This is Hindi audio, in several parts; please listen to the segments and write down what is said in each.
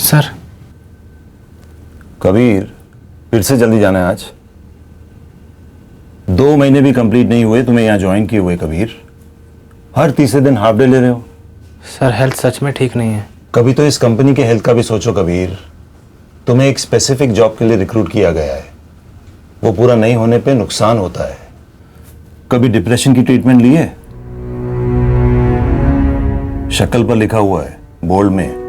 सर। कबीर, फिर से जल्दी जाना है आज। 2 महीने भी कंप्लीट नहीं हुए तुम्हें यहाँ ज्वाइन किए हुए कबीर। हर तीसरे दिन हाफ डे ले रहे हो। सर हेल्थ सच में ठीक नहीं है। कभी तो इस कंपनी के हेल्थ का भी सोचो कबीर। तुम्हें एक स्पेसिफिक जॉब के लिए रिक्रूट किया गया है, वो पूरा नहीं होने पे नुकसान होता है। कभी डिप्रेशन की ट्रीटमेंट ली है? शक्ल पर लिखा हुआ है बोल्ड में।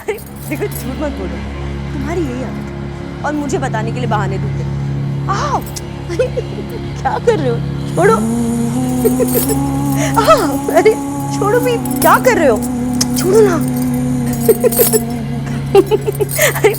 अरे देखो, झूठ मत बोलो, तुम्हारी यही आदत है और मुझे बताने के लिए बहाने ढूंढते। आओ। अरे क्या कर रहे हो? छोड़ो। अरे छोड़ो भी, क्या कर रहे हो? छोड़ो ना। अरे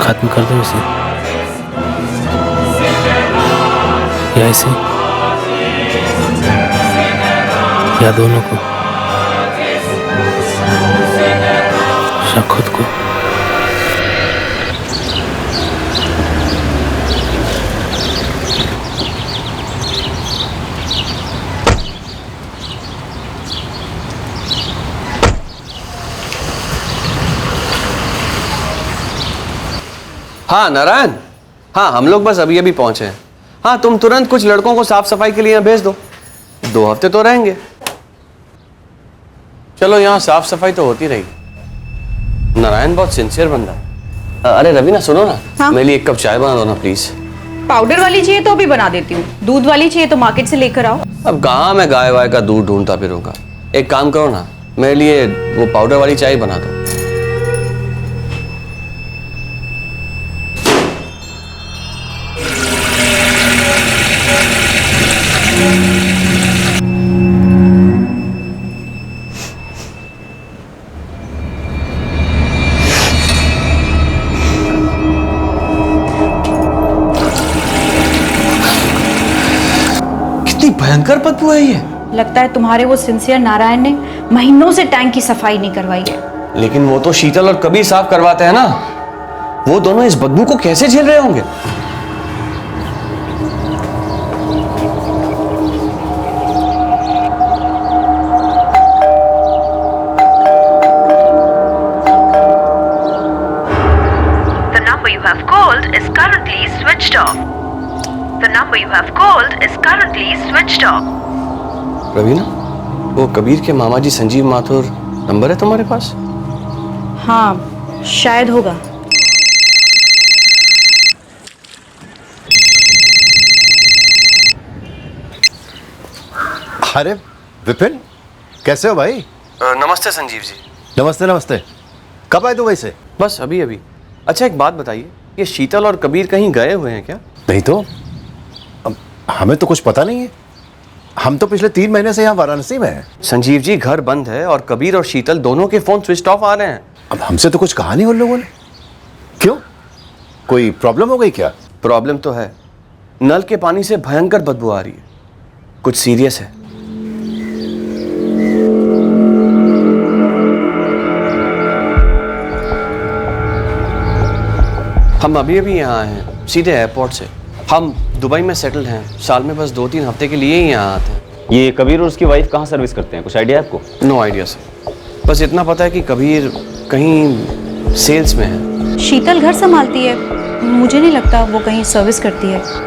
खत्म कर दो इसे, या इसे, या दोनों को, या खुद को। हाँ नारायण, हाँ हम लोग बस अभी अभी पहुंचे हैं। हाँ तुम तुरंत कुछ लड़कों को साफ सफाई के लिए यहाँ भेज दो, 2 हफ्ते तो रहेंगे। चलो यहाँ साफ सफाई तो होती रहेगी। नारायण बहुत सिंसियर बंदा है। अरे रवीना सुनो ना, हाँ? मेरे लिए 1 कप चाय बना दो ना प्लीज। पाउडर वाली चाहिए तो अभी बना देती हूँ, दूध वाली चाहिए तो मार्केट से लेकर आओ। अब कहाँ मैं गाय वाय का दूध ढूंढता फिरूंगा। एक काम करो ना, मेरे लिए वो पाउडर वाली चाय बना दो। भयंकर बदबू है ये। लगता है तुम्हारे वो सिंसियर नारायण ने महीनों से टैंक की सफाई नहीं करवाई है। लेकिन वो तो शीतल और कबीर साफ करवाते हैं ना, वो दोनों इस बदबू को कैसे झेल रहे होंगे। The number you have called is currently switched off. The number you have called is currently switched off. Raveena, वो कबीर के मामा जी संजीव माथुर नंबर है तुम्हारे पास? हाँ शायद होगा। अरे विपिन, कैसे हो भाई? नमस्ते संजीव जी। नमस्ते नमस्ते। कब आए तो वैसे? बस अभी अभी। अच्छा एक बात बताइए, ये शीतल और कबीर कहीं गए हुए हैं क्या? नहीं तो हमें तो कुछ पता नहीं है। हम तो पिछले 3 महीने से यहाँ वाराणसी में हैं। संजीव जी घर बंद है और कबीर और शीतल दोनों के फोन स्विच ऑफ आ रहे हैं। अब हमसे तो कुछ कहा नहीं उन लोगों ने। क्यों, कोई प्रॉब्लम हो गई क्या? प्रॉब्लम तो है, नल के पानी से भयंकर बदबू आ रही है, कुछ सीरियस है। हम अभी अभी यहाँ आए हैं सीधे एयरपोर्ट से। हम दुबई में सेटल्ड हैं, साल में बस 2-3 हफ्ते के लिए ही यहाँ आते हैं। ये कबीर और उसकी वाइफ कहाँ सर्विस करते हैं, कुछ आइडिया है आपको? नो आइडिया सर, बस इतना पता है कि कबीर कहीं सेल्स में है। शीतल घर संभालती है, मुझे नहीं लगता वो कहीं सर्विस करती है।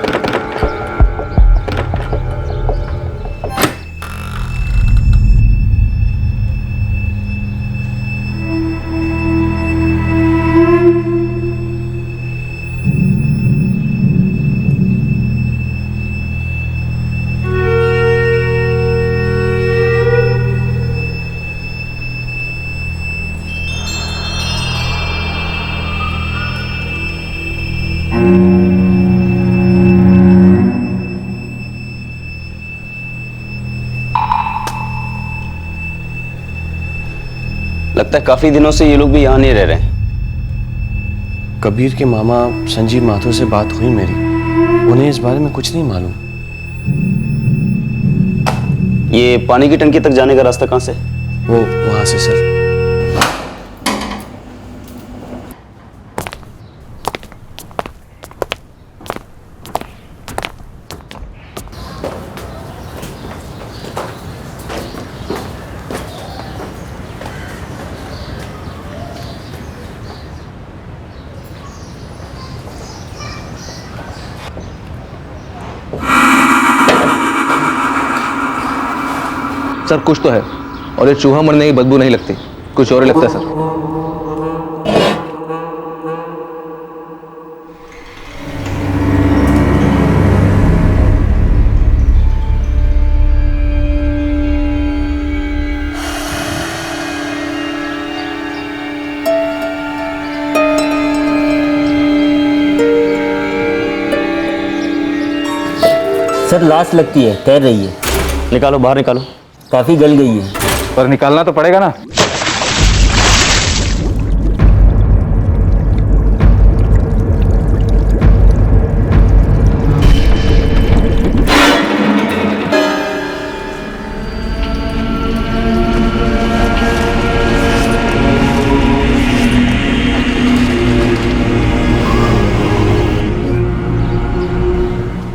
लगता है काफी दिनों से ये लोग भी यहाँ नहीं रह रहे हैं। कबीर के मामा संजीव माथुर से बात हुई मेरी, उन्हें इस बारे में कुछ नहीं मालूम। ये पानी की टंकी तक जाने का रास्ता कहाँ से? वो वहां से सर। सर कुछ तो है, और ये चूहा मरने की बदबू नहीं लगती, कुछ और ही लगता है सर। सर लाश लगती है, तैर रही है। निकालो, बाहर निकालो। काफी गल गई है। पर निकालना तो पड़ेगा ना।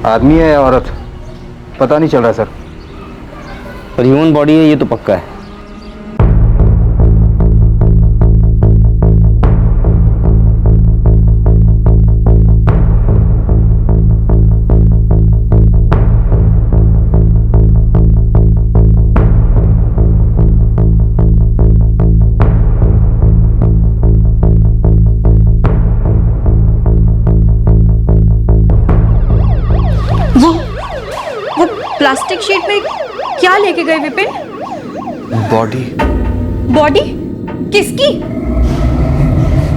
आदमी है या औरत पता नहीं चल रहा सर। पर ह्यूमन बॉडी है ये तो पक्का है। वो प्लास्टिक शीट में क्या लेके गए विपिन? बॉडी। बॉडी किसकी?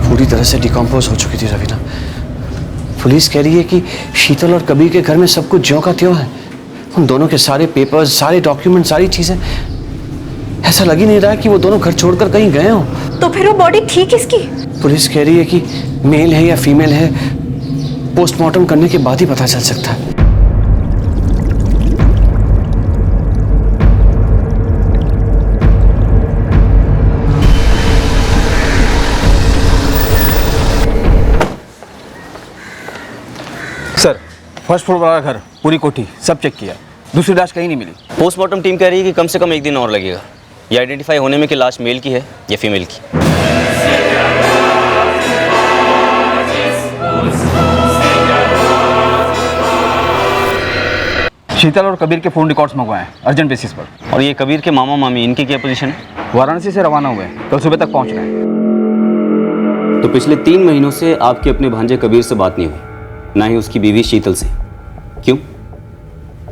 पूरी तरह से डिकम्पोज हो चुकी थी रवीना। पुलिस कह रही है कि शीतल और कबीर के घर में सब कुछ ज्यों का त्यों है। उन दोनों के सारे पेपर्स, सारे डॉक्यूमेंट, सारी चीजें। ऐसा लग ही नहीं रहा है कि वो दोनों घर छोड़कर कहीं गए हों। तो फिर वो बॉडी थी किसकी? पुलिस कह रही है कि मेल है या फीमेल है, पोस्टमार्टम करने के बाद ही पता चल सकता है। सर फर्स्ट फ्लोर वाला घर, पूरी कोठी सब चेक किया, दूसरी लाश कहीं नहीं मिली। पोस्टमार्टम टीम कह रही है कि कम से कम एक दिन और लगेगा ये आइडेंटिफाई होने में कि लाश मेल की है या फीमेल की। शीतल और कबीर के फोन रिकॉर्ड्स मंगवाए हैं अर्जेंट बेसिस पर। और ये कबीर के मामा मामी, इनकी क्या पोजीशन है? वाराणसी से रवाना हुए, कल सुबह तक पहुंच रहे हैं। तो पिछले 3 महीनों से आपके अपने भांजे कबीर से बात नहीं हुई, ना ही उसकी बीवी शीतल से। क्यों?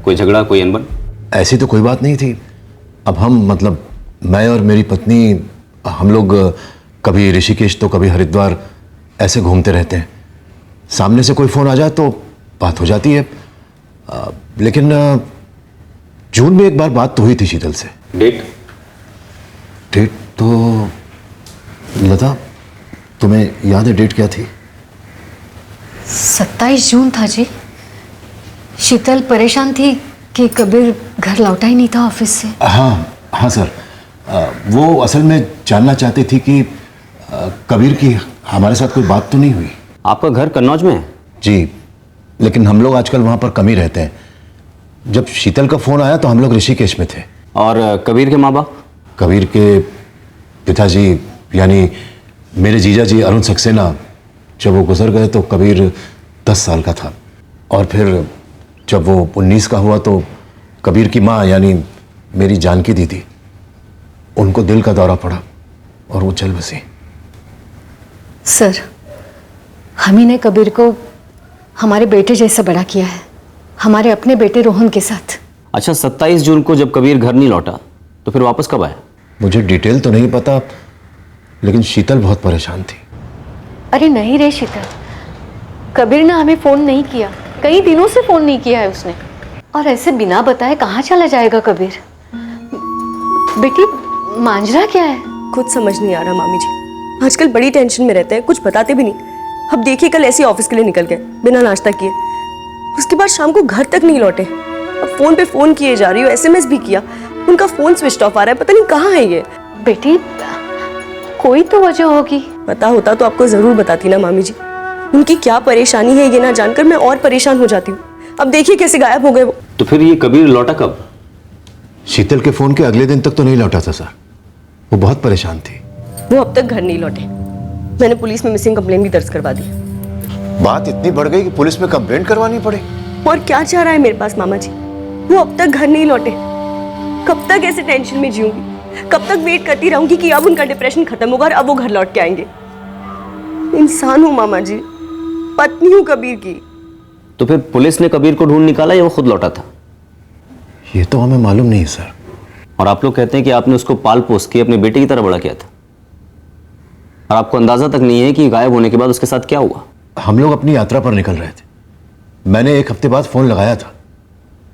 कोई झगड़ा, कोई अनबन? ऐसी तो कोई बात नहीं थी। अब हम मतलब मैं और मेरी पत्नी हम लोग कभी ऋषिकेश तो कभी हरिद्वार ऐसे घूमते रहते हैं। सामने से कोई फ़ोन आ जाए तो बात हो जाती है। लेकिन जून में एक बार बात तो हुई थी शीतल से। डेट तो लता तुम्हें याद है डेट क्या थी? 27 जून था जी। शीतल परेशान थी कि कबीर घर लौटा ही नहीं था ऑफिस से। हाँ सर, वो असल में जानना चाहती थी कि कबीर की हमारे साथ कोई बात तो नहीं हुई। आपका घर कन्नौज में है? जी, लेकिन हम लोग आजकल वहाँ पर कम ही रहते हैं। जब शीतल का फ़ोन आया तो हम लोग ऋषिकेश में थे। और कबीर के माँ बाप? कबीर के पिताजी यानी मेरे जीजा जी अरुण सक्सेना, जब वो गुजर गए तो कबीर 10 साल का था। और फिर जब वो 19 का हुआ तो कबीर की माँ यानी मेरी जानकी दीदी, उनको दिल का दौरा पड़ा और वो चल बसी। सर, हम ही ने कबीर को हमारे बेटे जैसा बड़ा किया है, हमारे अपने बेटे रोहन के साथ। अच्छा, 27 जून को जब कबीर घर नहीं लौटा तो फिर वापस कब आया? मुझे डिटेल तो नहीं पता, लेकिन शीतल बहुत परेशान थी। अरे नहीं रे शीतल, कबीर ने हमें फ़ोन नहीं किया, कई दिनों से फ़ोन नहीं किया है उसने। और ऐसे बिना बताए कहाँ चला जाएगा कबीर? बेटी, मांजरा क्या है? खुद समझ नहीं आ रहा मामी जी, आजकल बड़ी टेंशन में रहते हैं, कुछ बताते भी नहीं। अब देखिए कल ऐसे ऑफिस के लिए निकल गए बिना नाश्ता किए, उसके बाद शाम को घर तक नहीं लौटे। अब फोन पे फोन किए जा रही हो, SMS भी किया, उनका फोन स्विच ऑफ आ रहा है, पता नहीं कहाँ है ये। बेटी कोई तो वजह होगी। पता होता तो आपको जरूर बताती ना मामी जी। उनकी क्या परेशानी है ये ना जानकर मैं और परेशान हो जाती हूँ। अब देखिए कैसे गायब हो गए वो। तो फिर ये कबीर लौटा कब? शीतल के फोन के अगले दिन तक तो नहीं लौटा था सर, वो बहुत परेशान थी। वो अब तक घर नहीं लौटे। मैंने पुलिस में मिसिंग कंप्लेन भी दर्ज करवा दी। बात इतनी बढ़ गई कि पुलिस में कंप्लेंट करवानी पड़े। और क्या चाह रहा है मेरे पास मामा जी, वो अब तक घर नहीं लौटे। कब तक ऐसे टेंशन में जीऊंगी, कब तक वेट करती रहूंगी कि अब उनका डिप्रेशन खत्म होगा और अब वो घर लौट के आएंगे। इंसान हूँ मामा जी, पत्नी हूँ कबीर की। तो फिर पुलिस ने कबीर को ढूंढ निकाला या वो खुद लौटा था? ये तो हमें मालूम नहीं सर। और आप लोग कहते हैं कि आपने उसको पाल पोस के अपने बेटे की तरह बड़ा किया था, और आपको अंदाजा तक नहीं है कि गायब होने के बाद उसके साथ क्या हुआ। हम लोग अपनी यात्रा पर निकल रहे थे, मैंने 1 हफ्ते बाद फोन लगाया था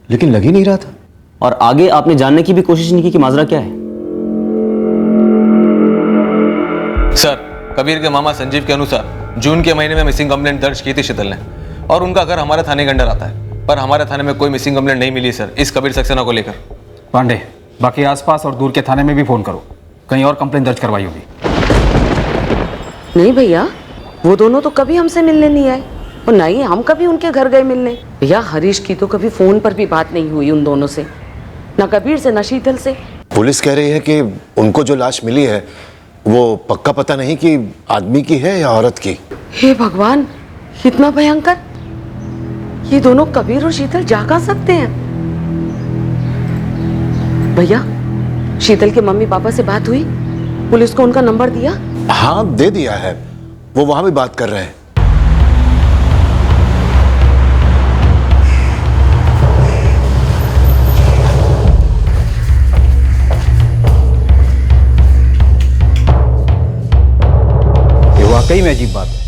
लेकिन लग ही नहीं रहा था। और आगे आपने जानने की भी कोशिश नहीं की कि माजरा क्या है? सर, कबीर के मामा संजीव के अनुसार जून के महीने में मिसिंग कंप्लेंट दर्ज की थी शीतल ने, और उनका घर हमारे थाने के अंडर आता है, पर हमारे थाने में कोई मिसिंग कंप्लेंट नहीं मिली सर इस कबीर सक्सेना को लेकर। पांडे, बाकी आसपास और दूर के थाने में भी फोन करो, कहीं और कंप्लेंट दर्ज करवाई होगी। नहीं भैया, वो दोनों तो कभी हमसे मिलने नहीं आए और ना ही हम कभी उनके घर गए मिलने। भैया हरीश की तो कभी फोन पर भी बात नहीं हुई उन दोनों से, ना कबीर से ना शीतल से। पुलिस कह रही है कि उनको जो लाश मिली है वो पक्का पता नहीं कि आदमी की है या औरत की। हे भगवान, इतना भयंकर! ये दोनों कबीर और शीतल जा कहाँ सकते हैं? भैया, शीतल के मम्मी पापा से बात हुई? पुलिस को उनका नंबर दिया? हाँ दे दिया है, वो वहां भी बात कर रहे हैं। ये वाकई में अजीब बात है।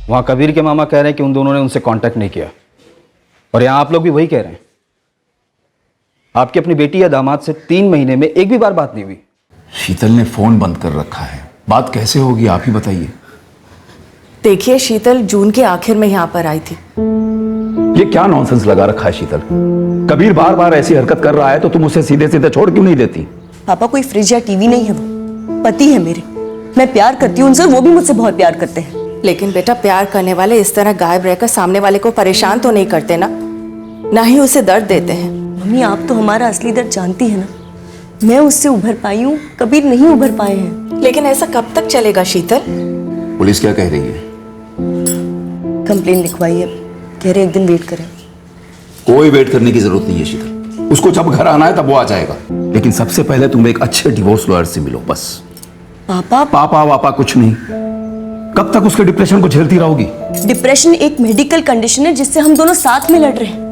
वहां कबीर के मामा कह रहे हैं कि उन दोनों ने उनसे कांटेक्ट नहीं किया, और यहां आप लोग भी वही कह रहे हैं। आपकी अपनी बेटी या दामाद से 3 महीने में एक भी बार बात नहीं हुई। शीतल ने फोन बंद कर रखा है, बात कैसे होगी आप ही बताइए। देखिए, शीतल जून के आखिर में यहाँ पर आई थी। ये क्या नॉनसेंस लगा रखा है शीतल? कबीर बार बार ऐसी हरकत कर रहा है तो तुम उसे सीधे सीधे छोड़ क्यों नहीं देती? पापा कोई फ्रिज या टीवी नहीं है, वो पति है मेरे। मैं प्यार करती हूँ उनसे, वो भी मुझसे बहुत प्यार करते हैं। लेकिन बेटा, प्यार करने वाले इस तरह गायब रहकर सामने वाले को परेशान तो नहीं करते ना, ना ही उसे दर्द देते हैं। मम्मी, आप तो हमारा असली दर्द जानती है ना। मैं उससे उभर पाई हूँ, कबीर नहीं उभर पाए हैं। लेकिन ऐसा कब तक चलेगा शीतल? पुलिस क्या कह रही है? कंप्लेन लिखवाई है, कह रहे एक दिन वेट करें। कोई वेट करने की जरूरत नहीं है शीतल, उसको जब घर आना है तब वो आ जाएगा। लेकिन सबसे पहले तुम एक अच्छे डिवोर्स लॉयर से मिलो बस। पापा पापा वापा कुछ नहीं। कब तक उसके डिप्रेशन को झेलती रहोगी? डिप्रेशन एक मेडिकल कंडीशन है जिससे हम दोनों साथ में लड़ रहे हैं।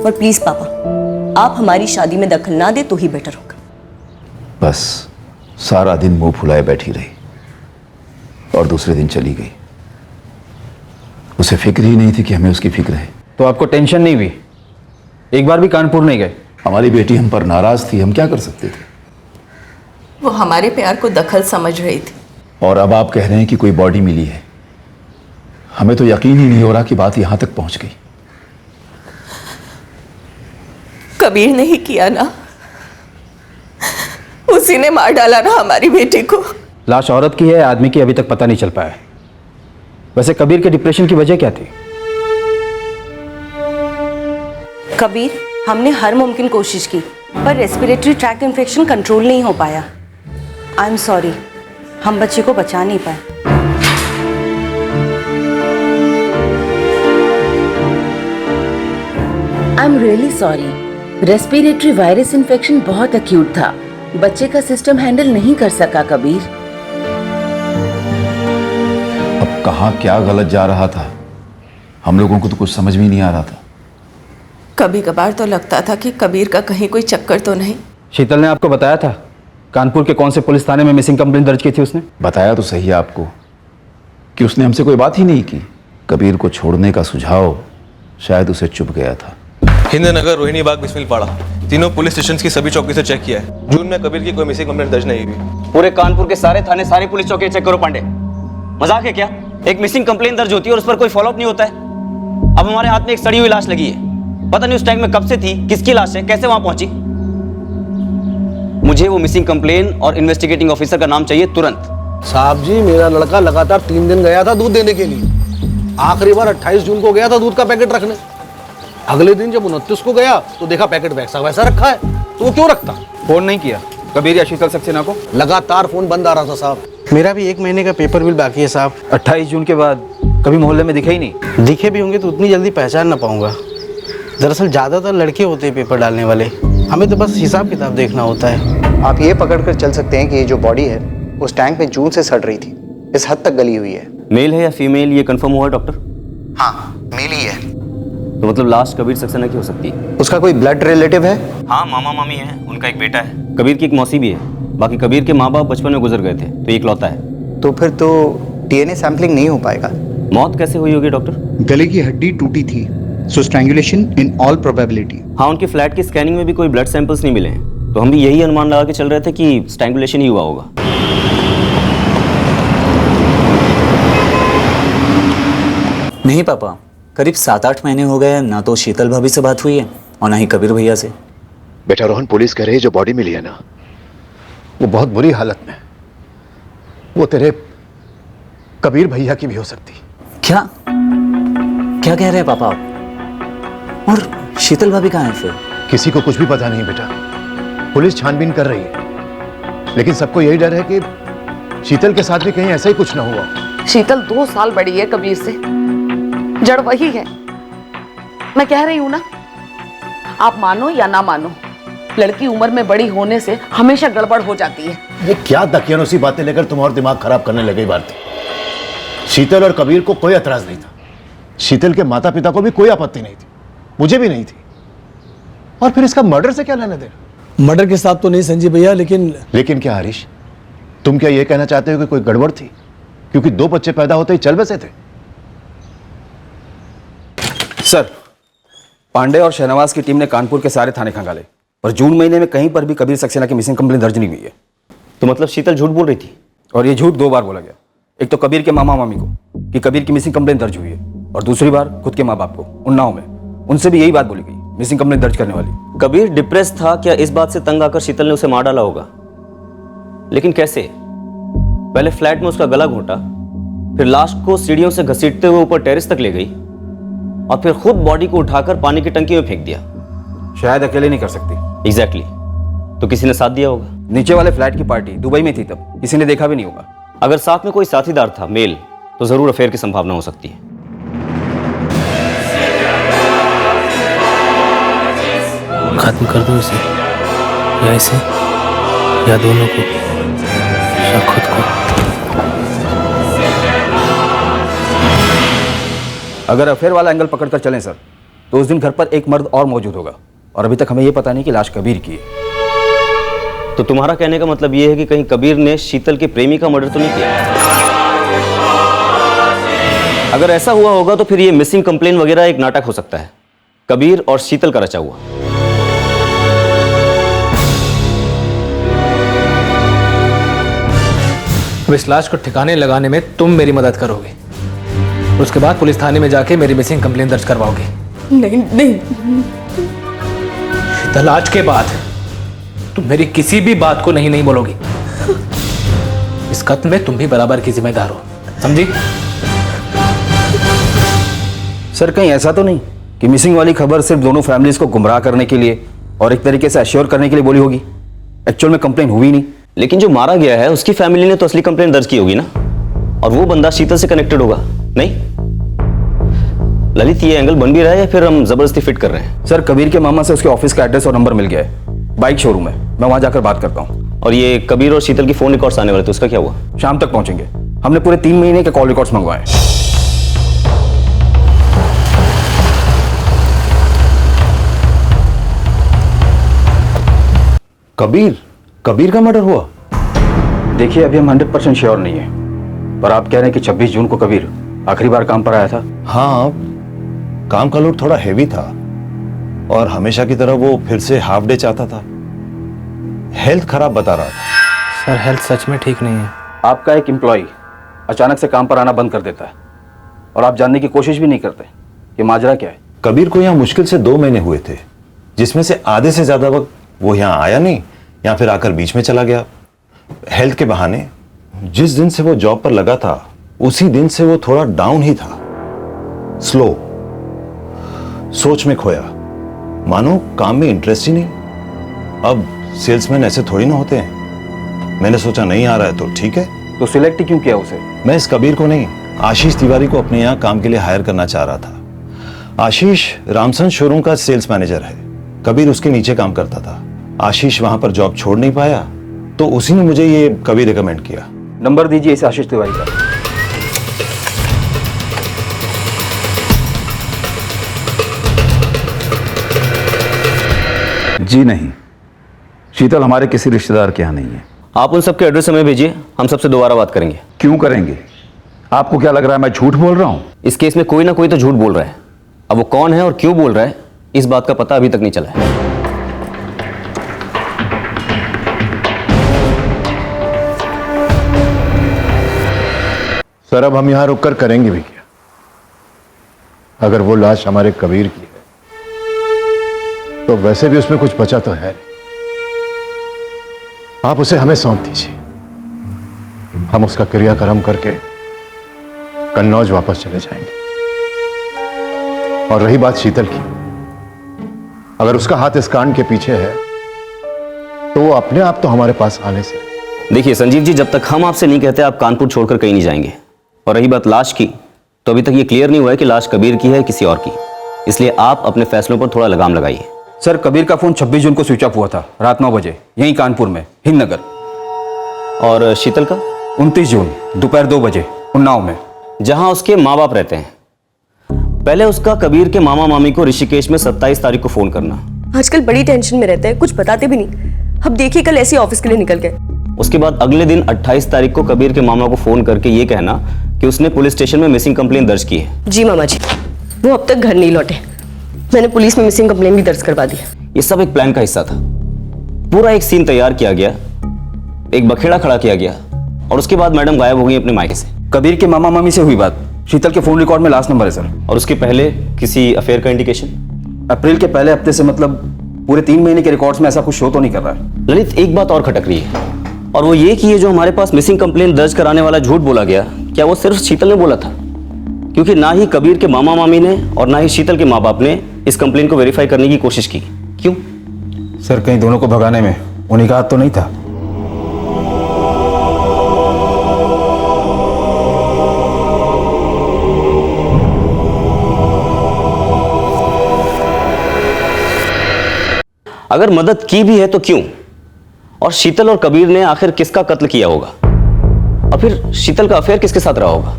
और प्लीज पापा, आप हमारी शादी में दखल ना दे तो ही बेटर होगा। बस सारा दिन मुंह फुलाए बैठी रही और दूसरे दिन चली गई। उसे फिक्र ही नहीं थी कि हमें उसकी फिक्र है। तो आपको टेंशन नहीं हुई? एक बार भी कानपुर नहीं गए? हमारी बेटी हम पर नाराज थी, हम क्या कर सकते थे? वो हमारे प्यार को दखल समझ रही थी। और अब आप कह रहे हैं कि कोई बॉडी मिली है। हमें तो यकीन ही नहीं हो रहा कि बात यहां तक पहुंच गई। कबीर ने ही किया ना, उसी ने मार डाला ना हमारी बेटी को। लाश औरत की है, आदमी की अभी तक पता नहीं चल पाया। वैसे कबीर के डिप्रेशन की वजह क्या थी? कबीर, हमने हर मुमकिन कोशिश की पर रेस्पिरेटरी ट्रैक्ट इन्फेक्शन कंट्रोल नहीं हो पाया। आई एम सॉरी, हम बच्चे को बचा नहीं पाए। I am really sorry. Respiratory virus infection बहुत एक्यूट था, बच्चे का सिस्टम हैंडल नहीं कर सका कबीर। अब कहां क्या गलत जा रहा था, हम लोगों को तो कुछ समझ में नहीं आ रहा था। कभी कभार तो लगता था कि कबीर का कहीं कोई चक्कर तो नहीं। शीतल ने आपको बताया था कानपुर के कौन से पुलिस थाने में मिसिंग कंप्लेंट दर्ज की थी उसने? बताया तो सही है आपको कि उसने हमसे कोई बात ही नहीं की। कबीर को छोड़ने का सुझाव शायद उसे चुभ गया था। हिंद नगर रोहिणी बाग बिस्मिल पाड़ा तीनों पुलिस स्टेशन की सभी चौकी से चेक किया है। जून में कबीर की कोई मिसिंग कंप्लेंट दर्ज नहीं हुई। पूरे कानपुर के सारे थाने, सारी पुलिस चौकी चेक करो पांडे। मजाक है क्या? एक मिसिंग कंप्लेंट दर्ज होती है और उस पर कोई फॉलोअप नहीं होता है। अब हमारे हाथ में एक सड़ी हुई लाश लगी है, पता नहीं उस टैंक में कब से थी, किसकी लाश है, कैसे वहां पहुंची। मुझे वो मिसिंग कंप्लेंट और इन्वेस्टिगेटिंग ऑफिसर का नाम चाहिए तुरंत। साहब जी, मेरा लड़का लगातार 3 दिन गया था दूध देने के लिए। आखिरी बार 28 जून को गया था दूध का पैकेट रखने। अगले दिन जब 29 को गया तो देखा पैकेट वैसा वैसा रखा है, तो वो क्यों रखता? फोन नहीं किया कबीर या शीतल सक्सेना को? लगातार फोन बंद आ रहा था साहब। मेरा भी 1 महीने का पेपर बिल बाकी है साहब। 28 जून के बाद कभी मोहल्ले में दिखे ही नहीं। दिखे भी होंगे तो उतनी जल्दी पहचान ना पाऊंगा। दरअसल ज़्यादातर लड़के होते हैं पेपर डालने वाले, हमें तो बस हिसाब किताब देखना होता है। आप ये पकड़ कर चल सकते हैं कि ये जो बॉडी है उस टैंक में जून से सड़ रही थी, इस हद तक गली हुई है। मेल है या फीमेल ये कंफर्म हुआ है डॉक्टर? हाँ, मेल ही है। तो मतलब लाश कबीर सक्सेना की हो सकती है। उसका कोई ब्लड रिलेटिव है? हाँ, मामा मामी है, उनका एक बेटा है। कबीर की एक मौसी भी है। बाकी कबीर के माँ बाप बचपन में गुजर गए थे, तो ये इकलौता है। तो फिर तो डीएनए सैंपलिंग नहीं हो पाएगा। मौत कैसे हुई होगी डॉक्टर? गले की हड्डी टूटी थी, सो स्ट्रैंगुलेशन इन ऑल प्रोबेबिलिटी। हाँ, उनके फ्लैट की स्कैनिंग में भी कोई ब्लड सैंपल्स नहीं मिले हैं, तो हम भी यही अनुमान लगा के चल रहे थे कि स्ट्रैंगुलेशन ही हुआ होगा। नहीं पापा, करीब 7-8 महीने हो गए, ना तो शीतल भाभी से बात हुई है और ना ही कबीर भैया से। बेटा रोहन, पुलिस कह रही है जो बॉडी मिली है ना, वो बहुत बुरी हालत में। वो तेरे कबीर भैया की भी हो सकती। क्या क्या कह रहे हैं पापा आप? और शीतल भाभी कहाँ है फिर? किसी को कुछ भी पता नहीं बेटा, पुलिस छानबीन कर रही है, लेकिन सबको यही डर है कि शीतल के साथ भी कहीं ऐसा ही कुछ ना हुआ। शीतल 2 साल बड़ी है कबीर से, जड़ वही है। मैं कह रही हूं ना, आप मानो या ना मानो, लड़की उम्र में बड़ी होने से हमेशा गड़बड़ हो जाती है। ये क्या दकियानूसी बातें लेकर तुम और दिमाग खराब करने लगे भारती। शीतल और कबीर को कोई एतराज नहीं था, शीतल के माता पिता को भी कोई आपत्ति नहीं थी, मुझे भी नहीं थी। और फिर इसका मर्डर से क्या लेना देना? मर्डर के साथ तो नहीं संजीव भैया, लेकिन क्या हरीश, तुम क्या ये कहना चाहते हो कि कोई गड़बड़ थी, क्योंकि 2 बच्चे पैदा होते ही चल बसे थे? सर, पांडे और शहनवाज की टीम ने कानपुर के सारे थाने खंगाले, पर जून महीने में कहीं पर भी कबीर सक्सेना की मिसिंग कंप्लेंट दर्ज नहीं हुई है। तो मतलब शीतल झूठ बोल रही थी? और ये झूठ 2 बार बोला गया। एक तो कबीर के मामा मामी को कि कबीर की मिसिंग कंप्लेंट दर्ज हुई है, और दूसरी बार खुद के माँ बाप को उन्नाव में, उनसे भी यही बात बोली गई, मिसिंग कंप्लेंट दर्ज करने वाली। कबीर डिप्रेस था क्या? इस बात से तंग आकर शीतल ने उसे मार डाला होगा, लेकिन कैसे? पहले फ्लैट में उसका गला घोंटा, फिर लाश को सीढ़ियों से घसीटते हुए ऊपर टेरेस तक ले गई, और फिर खुद बॉडी को उठाकर पानी की टंकी में फेंक दिया। शायद अकेले नहीं कर सकती। एग्जैक्टली। तो किसी ने साथ दिया होगा। नीचे वाले फ्लैट की पार्टी दुबई में थी, तब किसी ने देखा भी नहीं होगा। अगर साथ में कोई साथीदार था मेल, तो जरूर अफेयर की संभावना हो सकती है। खत्म कर दो इसे, या इसे, या दोनों को, या खुद को। अगर अफेयर वाला एंगल पकड़कर चलें सर, तो उस दिन घर पर एक मर्द और मौजूद होगा, और अभी तक हमें यह पता नहीं कि लाश कबीर की है। तो तुम्हारा कहने का मतलब यह है कि कहीं कबीर ने शीतल के प्रेमी का मर्डर तो नहीं किया? अगर ऐसा हुआ होगा तो फिर ये मिसिंग कंप्लेंट वगैरह एक नाटक हो सकता है, कबीर और शीतल का रचा हुआ। अब इस लाश को ठिकाने लगाने में तुम मेरी मदद करोगे, उसके बाद पुलिस थाने में जाके मेरी मिसिंग कंप्लेंट दर्ज करवाओगे। नहीं नहीं शीतल, आज के बाद तुम मेरी किसी भी बात को नहीं बोलोगी। इस कत्ल में तुम भी बराबर की जिम्मेदार हो, समझी? सर, कहीं ऐसा तो नहीं कि मिसिंग वाली खबर सिर्फ दोनों फैमिलीज को गुमराह करने के लिए और एक तरीके से अश्योर करने के लिए बोली होगी? एक्चुअल में कंप्लेंट हुई नहीं। लेकिन जो मारा गया है उसकी फैमिली ने तो असली कंप्लेंट दर्ज की होगी ना, और वो बंदा शीतल से कनेक्टेड होगा। नहीं ललित, ये एंगल बन भी रहा है या फिर हम जबरदस्ती फिट कर रहे हैं? सर, कबीर के मामा से उसके ऑफिस का एड्रेस और नंबर मिल गया है, बाइक शोरूम है, मैं वहां जाकर बात करता हूँ। और ये कबीर और शीतल की फोन रिकॉर्ड्स आने वाले थे, उसका क्या हुआ? शाम तक पहुंचेंगे। हमने पूरे 3 महीने के कॉल रिकॉर्ड्स मंगवाए। कबीर का मर्डर हुआ? देखिए, अभी हम 100% श्योर नहीं है, पर आप कह रहे हैं कि 26 जून को कबीर आखिरी बार काम पर आया था। हाँ, काम का लोड थोड़ा हेवी था, और हमेशा की तरह वो फिर से हाफ डे चाहता था। हेल्थ खराब बता रहा था। सर हेल्थ सच में ठीक नहीं है। आपका एक एम्प्लॉय अचानक से काम पर आना बंद कर देता है और आप जानने की कोशिश भी नहीं करते कि माजरा क्या है। कबीर को यहाँ मुश्किल से 2 महीने हुए थे, जिसमें से आधे से ज्यादा वक्त वो यहाँ आया नहीं या फिर आकर बीच में चला गया हेल्थ के बहाने। जिस दिन से वो जॉब पर लगा था उसी दिन से वो थोड़ा डाउन ही था, स्लो, सोच में खोया, मानो काम में इंटरेस्ट ही नहीं। अब सेल्समैन ऐसे थोड़ी ना होते हैं। मैंने सोचा नहीं आ रहा है तो ठीक है। तो सिलेक्ट क्यों किया उसे? मैं इस कबीर को नहीं, आशीष तिवारी को अपने यहाँ काम के लिए हायर करना चाह रहा था। आशीष रामसन शोरूम का सेल्स मैनेजर है, कबीर उसके नीचे काम करता था। आशीष वहां पर जॉब छोड़ नहीं पाया तो उसी ने मुझे ये कबीर रिकमेंड किया। नंबर दीजिए इस आशीष तिवारी का। जी नहीं, शीतल हमारे किसी रिश्तेदार के यहाँ नहीं है। आप उन सबके एड्रेस हमें भेजिए, हम सबसे दोबारा बात करेंगे। क्यों करेंगे? आपको क्या लग रहा है मैं झूठ बोल रहा हूँ? इस केस में कोई ना कोई तो झूठ बोल रहा है। अब वो कौन है और क्यों बोल रहा है इस बात का पता अभी तक नहीं चला है। सर अब हम यहां रुककर करेंगे भी क्या? अगर वो लाश हमारे कबीर की है तो वैसे भी उसमें कुछ बचा तो है नहीं। आप उसे हमें सौंप दीजिए, हम उसका क्रियाक्रम करके कन्नौज वापस चले जाएंगे। और रही बात शीतल की, अगर उसका हाथ इस कांड के पीछे है तो वो अपने आप तो हमारे पास आने से। देखिए संजीव जी, जब तक हम आपसे नहीं कहते आप कानपुर छोड़कर कहीं नहीं जाएंगे। और रही बात लाश की, तो अभी तक ये क्लियर नहीं हुआ है कि लाश कबीर की है किसी और की, इसलिए आप अपने फैसलों पर थोड़ा लगाम लगाइए। सर कबीर का फोन 26 जून को स्विच ऑफ हुआ था रात 9 बजे, यहीं कानपुर में हिंदनगर। और शीतल का 29 जून दोपहर 2 बजे उन्नाव में, जहां उसके माँ बाप रहते हैं। पहले उसका कबीर के मामा मामी को ऋषिकेश में 27 तारीख को फोन करना। आजकल बड़ी टेंशन में रहते हैं, कुछ बताते भी नहीं। अब देखिए कल ऐसे ऑफिस के लिए निकल गए। उसके बाद अगले दिन 28 तारीख को कबीर के मामा को फोन करके ये कहना कि उसने पुलिस स्टेशन में मिसिंग कंप्लेन दर्ज की है। जी मामा जी, वो अब तक घर नहीं लौटे। मैंने पुलिस में मिसिंग कंप्लेन भी दर्ज करवा दी। ये सब एक प्लान का हिस्सा था। पूरा एक सीन तैयार किया गया, एक बखेड़ा खड़ा किया गया और उसके बाद मैडम गायब हो गई अपने मायके से। कबीर के मामा मामी से हुई बात शीतल के फोन रिकॉर्ड में लास्ट नंबर है सर। और उसके पहले किसी अफेयर का इंडिकेशन? अप्रैल के पहले हफ्ते से, मतलब पूरे 3 महीने के रिकॉर्ड्स में ऐसा कुछ शो तो नहीं कर रहा है। ललित, एक बात और खटक रही है, और वो ये कि ये जो हमारे पास मिसिंग कंप्लेन दर्ज कराने वाला झूठ बोला गया, क्या वो सिर्फ शीतल ने बोला था? क्योंकि ना ही कबीर के मामा मामी ने और ना ही शीतल के माँ बाप ने इस कंप्लेन को वेरीफाई करने की कोशिश की। क्यों? सर कहीं दोनों को भगाने में उन्हीं का हाथ तो नहीं था? अगर मदद की भी है तो क्यों? और शीतल और कबीर ने आखिर किसका कत्ल किया होगा? और फिर शीतल का अफेयर किसके साथ रहा होगा?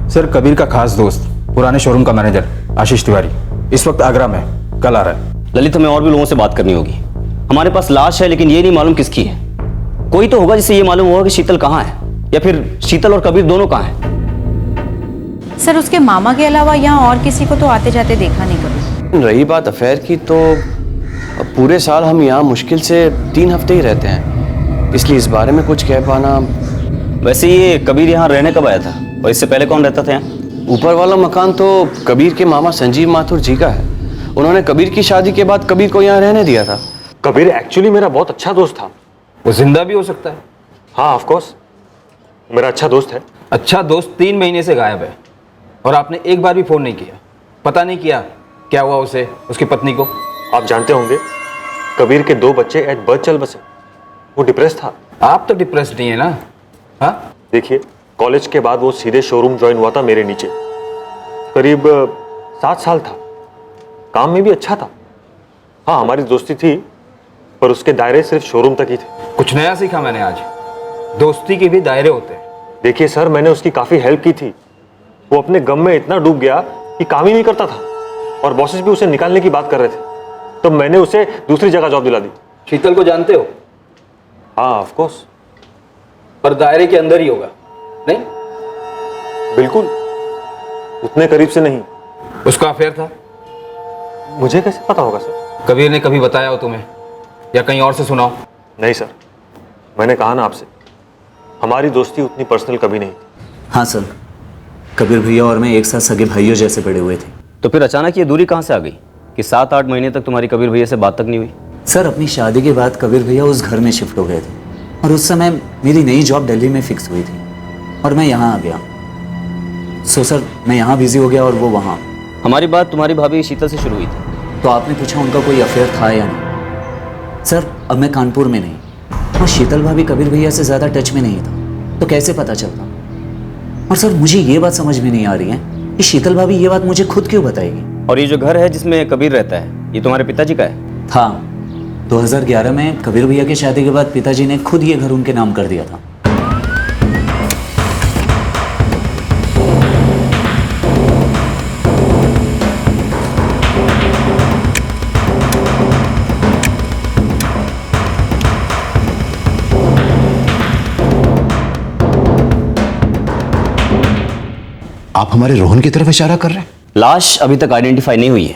सर कबीर का खास दोस्त, पुराने शोरूम का मैनेजर आशीष तिवारी इस वक्त आगरा में, कल आ रहा है। ललित, हमें और भी लोगों से बात करनी होगी। हमारे पास लाश है लेकिन ये नहीं मालूम किसकी है। कोई तो होगा जिसे ये मालूम होगा कि शीतल कहाँ है, या फिर शीतल और कबीर दोनों कहाँ हैं। सर उसके मामा के अलावा यहाँ और किसी को तो आते जाते देखा नहीं कभी। रही बात अफेयर की, तो पूरे साल हम यहाँ मुश्किल से 3 हफ्ते ही रहते हैं, इसलिए इस बारे में कुछ कह पाना। वैसे ये कबीर यहाँ रहने कब आया था और इससे पहले कौन रहता था यहाँ? ऊपर वाला मकान तो कबीर के मामा संजीव माथुर जी का है। उन्होंने कबीर की शादी के बाद कबीर को यहाँ रहने दिया था। कबीर एक्चुअली मेरा बहुत अच्छा दोस्त था। वो जिंदा भी हो सकता है। हाँ ऑफ कोर्स, मेरा अच्छा दोस्त है। अच्छा दोस्त 3 महीने से गायब है और आपने एक बार भी फोन नहीं किया, पता नहीं किया क्या हुआ उसे, उसकी पत्नी को? आप जानते होंगे कबीर के 2 बच्चे एट बर्थ चल बसे। वो डिप्रेस था। आप तो डिप्रेस नहीं है ना? हाँ देखिए, कॉलेज के बाद वो सीधे शोरूम ज्वाइन हुआ था मेरे नीचे। करीब 7 साल था, काम में भी अच्छा था। हाँ हमारी दोस्ती थी, पर उसके दायरे सिर्फ शोरूम तक ही थे। कुछ नया सीखा मैंने आज, दोस्ती के भी दायरे होते हैं। देखिए सर, मैंने उसकी काफी हेल्प की थी। वो अपने गम में इतना डूब गया कि काम ही नहीं करता था और बॉसेस भी उसे निकालने की बात कर रहे थे। तो मैंने उसे दूसरी जगह जॉब दिला दी। शीतल को जानते हो? हाँ ऑफ कोर्स। पर दायरे के अंदर ही होगा नहीं? बिल्कुल, उतने करीब से नहीं। उसका अफेयर था? मुझे कैसे पता होगा सर? कबीर ने कभी बताया हो तुम्हें या कहीं और से सुनाओ? नहीं सर, मैंने कहा ना आपसे, हमारी दोस्ती उतनी पर्सनल कभी नहीं थी। हाँ सर, कबीर भैया और मैं एक साथ सगे भाइयों जैसे पड़े हुए थे। तो फिर अचानक ये दूरी कहाँ से आ गई कि 7-8 महीने तक तुम्हारी कबीर भैया से बात तक नहीं हुई? सर, अपनी शादी के बाद कबीर भैया उस घर में शिफ्ट हो गए थे और उस समय मेरी नई जॉब दिल्ली में फिक्स हुई थी और मैं यहाँ आ गया। सो सर, मैं यहाँ बिजी हो गया और वो वहाँ। हमारी बात तुम्हारी भाभी शीतल से शुरू हुई थी। तो आपने पूछा उनका कोई अफेयर था या नहीं? सर, अब मैं कानपुर में नहीं और शीतल भाभी कबीर भैया से ज़्यादा टच में नहीं था, तो कैसे पता चलता? और सर, मुझे ये बात समझ में नहीं आ रही है कि शीतल भाभी ये बात मुझे खुद क्यों बताएगी। और ये जो घर है जिसमें कबीर रहता है, ये तुम्हारे पिताजी का है? था। 2011 में कबीर भैया की शादी के बाद पिताजी ने खुद ये घर उनके नाम कर दिया था। आप हमारे रोहन की तरफ इशारा कर रहे हैं? लाश अभी तक आइडेंटिफाई नहीं हुई है,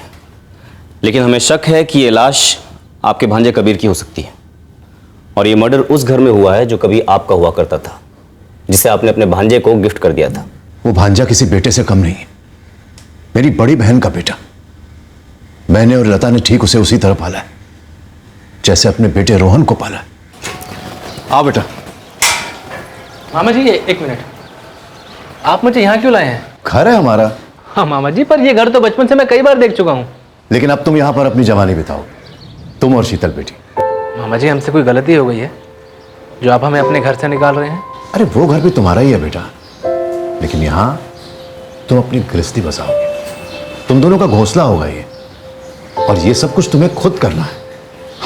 लेकिन हमें शक है कि ये लाश आपके भांजे कबीर की हो सकती है और ये मर्डर उस घर में हुआ है जो कभी आपका हुआ करता था, जिसे आपने अपने भांजे को गिफ्ट कर दिया था। वो भांजा किसी बेटे से कम नहीं है, मेरी बड़ी बहन का बेटा। मैंने और लता ने ठीक उसे उसी तरह पाला है जैसे अपने बेटे रोहन को पाला है। आओ बेटा। मामा जी, एक मिनट, आप मुझे यहाँ क्यों लाए हैं? घर है हमारा। हाँ मामा जी, पर ये घर तो बचपन से मैं कई बार देख चुका हूँ। लेकिन अब तुम यहाँ पर अपनी जवानी बिताओगे, तुम और शीतल बेटी। मामा जी, हमसे कोई गलती हो गई है जो आप हमें अपने घर से निकाल रहे हैं? अरे वो घर भी तुम्हारा ही है बेटा, लेकिन यहाँ तुम अपनी गृहस्थी बसाओगे, तुम दोनों का घोंसला होगा ये, और ये सब कुछ तुम्हें खुद करना है।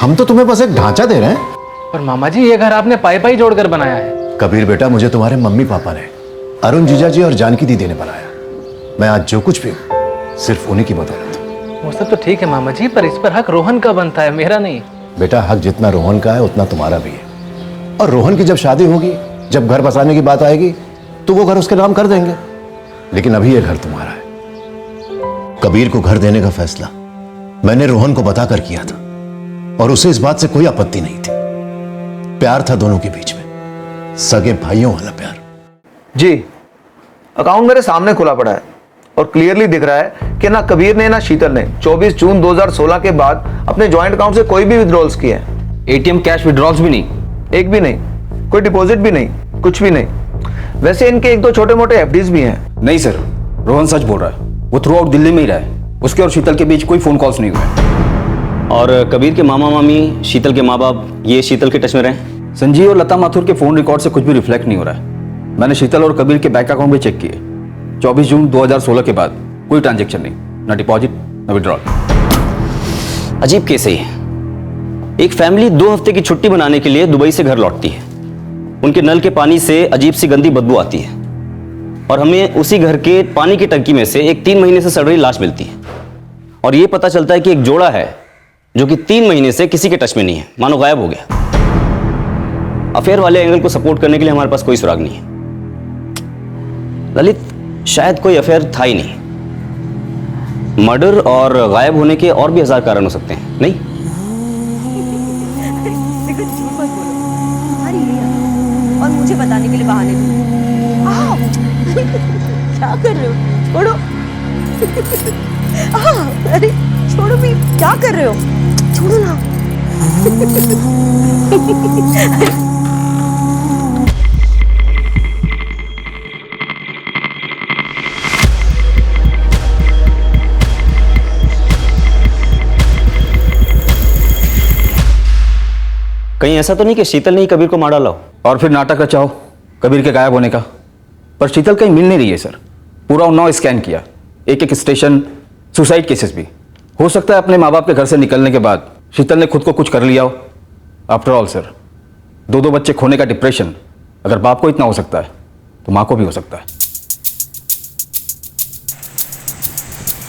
हम तो तुम्हें बस एक ढांचा दे रहे हैं। पर मामा जी, ये घर आपने पाई पाई जोड़कर बनाया है। कबीर बेटा, मुझे तुम्हारे मम्मी पापा ने, अरुण जीजा जी और जानकी दीदी ने बनाया। मैं आज जो कुछ भी हूं सिर्फ उन्हीं की बदौलत। वो सब तो ठीक है मामा जी, पर इस पर हक रोहन का बनता है, मेरा नहीं। बेटा, हक जितना रोहन का है उतना तुम्हारा भी है, और रोहन की जब शादी होगी, जब घर बसाने की बात आएगी, तो वो घर उसके नाम कर देंगे। लेकिन अभी ये घर तुम्हारा है। कबीर को घर देने का फैसला मैंने रोहन को बताकर किया था और उसे इस बात से कोई आपत्ति नहीं थी। प्यार था दोनों के बीच में, सगे भाइयों वाला प्यार। जी, अकाउंट मेरे सामने खुला पड़ा है और क्लियरली दिख रहा है कि ना कबीर ने ना शीतल ने 24 जून 2016 के बाद अपने ज्वाइंट अकाउंट से कोई भी विड्रॉल्स किए हैं। एटीएम कैश विड्रॉल्स भी नहीं? एक भी नहीं, कोई डिपॉजिट भी नहीं, कुछ भी नहीं। वैसे इनके एक दो छोटे मोटे एफडीज भी हैं। नहीं सर, रोहन सच बोल रहा है। वो थ्रू आउट दिल्ली में ही रहा है, उसके और शीतल के बीच कोई फोन कॉल्स नहीं हुए। और कबीर के मामा मामी, शीतल के माँ बाप, ये शीतल के टच में रहे? संजीव और लता माथुर के फोन रिकॉर्ड से कुछ भी रिफ्लेक्ट नहीं हो रहा है। मैंने शीतल और कबीर के बैंक अकाउंट भी चेक किए। 24 जून 2016 के बाद कोई ट्रांजैक्शन नहीं, ना डिपॉजिट ना विड्रॉल। अजीब केस है ये। एक फैमिली 2 हफ्ते की छुट्टी बनाने के लिए दुबई से घर लौटती है, उनके नल के पानी से अजीब सी गंदी बदबू आती है और हमें उसी घर के पानी की टंकी में से एक 3 महीने से सड़ रही लाश मिलती है और ये पता चलता है कि एक जोड़ा है जो कि 3 महीने से किसी के टच में नहीं है, मानो गायब हो गया। अफेयर वाले एंगल को सपोर्ट करने के लिए हमारे पास कोई सुराग नहीं है। ललित, शायद कोई अफेयर था ही नहीं। मर्डर और गायब होने के और भी 1000 कारण हो सकते हैं, नहीं? और मुझे बताने के लिए बहाने क्या कर रहे हो? छोड़ो। अरे छोड़ो भी, क्या कर रहे हो? छोड़ो ना। कहीं ऐसा तो नहीं कि शीतल ने ही कबीर को मार डाला हो और फिर नाटक रचाओ कबीर के गायब होने का? पर शीतल कहीं मिल नहीं रही है सर। पूरा उन्नाव स्कैन किया, एक स्टेशन, सुसाइड केसेस भी। हो सकता है अपने माँ बाप के घर से निकलने के बाद शीतल ने खुद को कुछ कर लिया हो। आफ्टर ऑल सर, 2 बच्चे खोने का डिप्रेशन अगर बाप को इतना हो सकता है तो माँ को भी हो सकता है।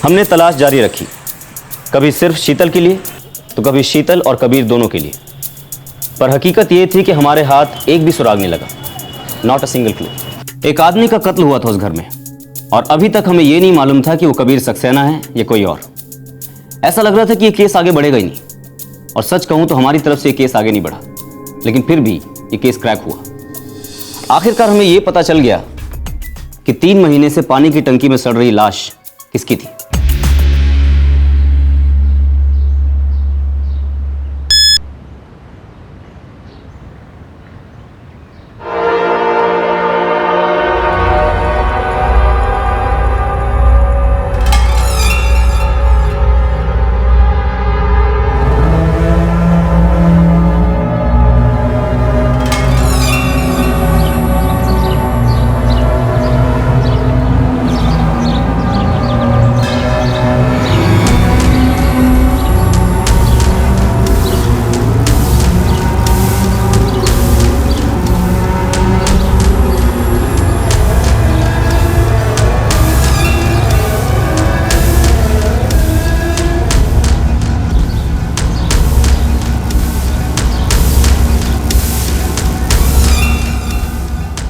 हमने तलाश जारी रखी, कभी सिर्फ शीतल के लिए तो कभी शीतल और कबीर दोनों के लिए, पर हकीकत यह थी कि हमारे हाथ एक भी सुराग नहीं लगा, नॉट अ सिंगल क्लू। एक आदमी का कत्ल हुआ था उस घर में और अभी तक हमें यह नहीं मालूम था कि वो कबीर सक्सेना है या कोई और। ऐसा लग रहा था कि ये केस आगे बढ़ेगा ही नहीं, और सच कहूं तो हमारी तरफ से ये केस आगे नहीं बढ़ा, लेकिन फिर भी ये केस क्रैक हुआ। आखिरकार हमें ये पता चल गया कि 3 महीने से पानी की टंकी में सड़ रही लाश किसकी थी।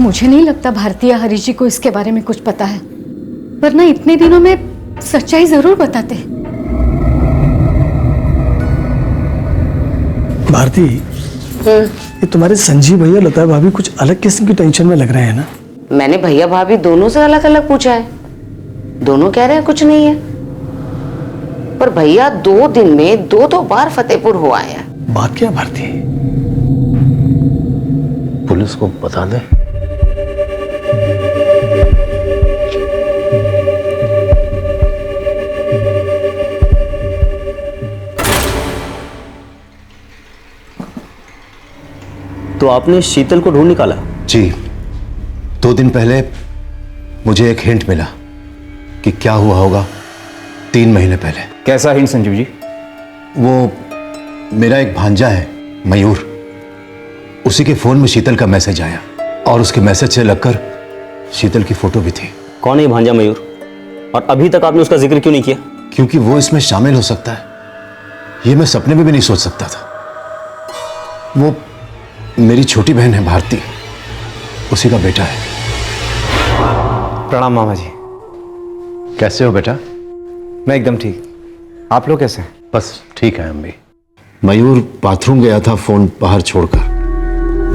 मुझे नहीं लगता भारतीय हरीश जी को इसके बारे में कुछ पता है, वरना इतने दिनों में सच्चाई जरूर बताते। भारती, ये तुम्हारे संजीव भैया लता भाभी कुछ अलग किस्म की टेंशन में लग रहे हैं ना? मैंने भैया भाभी दोनों से अलग अलग पूछा है, दोनों कह रहे हैं कुछ नहीं है। पर भैया 2 दिन में 2 बार फतेहपुर हो आया। बात क्या भारती? पुलिस को बता दे। तो आपने शीतल को ढूंढ निकाला? जी, 2 दिन पहले मुझे एक हिंट मिला कि क्या हुआ होगा 3 महीने पहले। कैसा हिंट संजीव जी? वो मेरा एक भांजा है मयूर, उसी के फोन में शीतल का मैसेज आया और उसके मैसेज से लगकर शीतल की फोटो भी थी। कौन है ये भांजा मयूर, और अभी तक आपने उसका जिक्र क्यों नहीं किया? क्योंकि वो इसमें शामिल हो सकता है, ये मैं सपने में भी नहीं सोच सकता था। वो मेरी छोटी बहन है भारती, उसी का बेटा है। प्रणाम मामा जी। कैसे हो बेटा? मैं एकदम ठीक, आप लोग कैसे हैं? बस ठीक है हम भी। मयूर बाथरूम गया था फोन बाहर छोड़कर,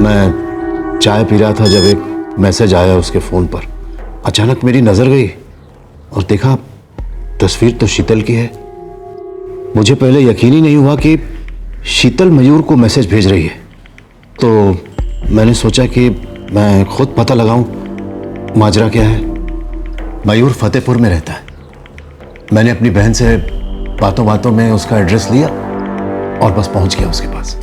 मैं चाय पी रहा था जब एक मैसेज आया उसके फोन पर। अचानक मेरी नजर गई और देखा तस्वीर तो शीतल की है। मुझे पहले यकीन ही नहीं हुआ कि शीतल मयूर को मैसेज भेज रही है, तो मैंने सोचा कि मैं खुद पता लगाऊं माजरा क्या है। मयूर फतेहपुर में रहता है। मैंने अपनी बहन से बातों बातों में उसका एड्रेस लिया और बस पहुंच गया उसके पास।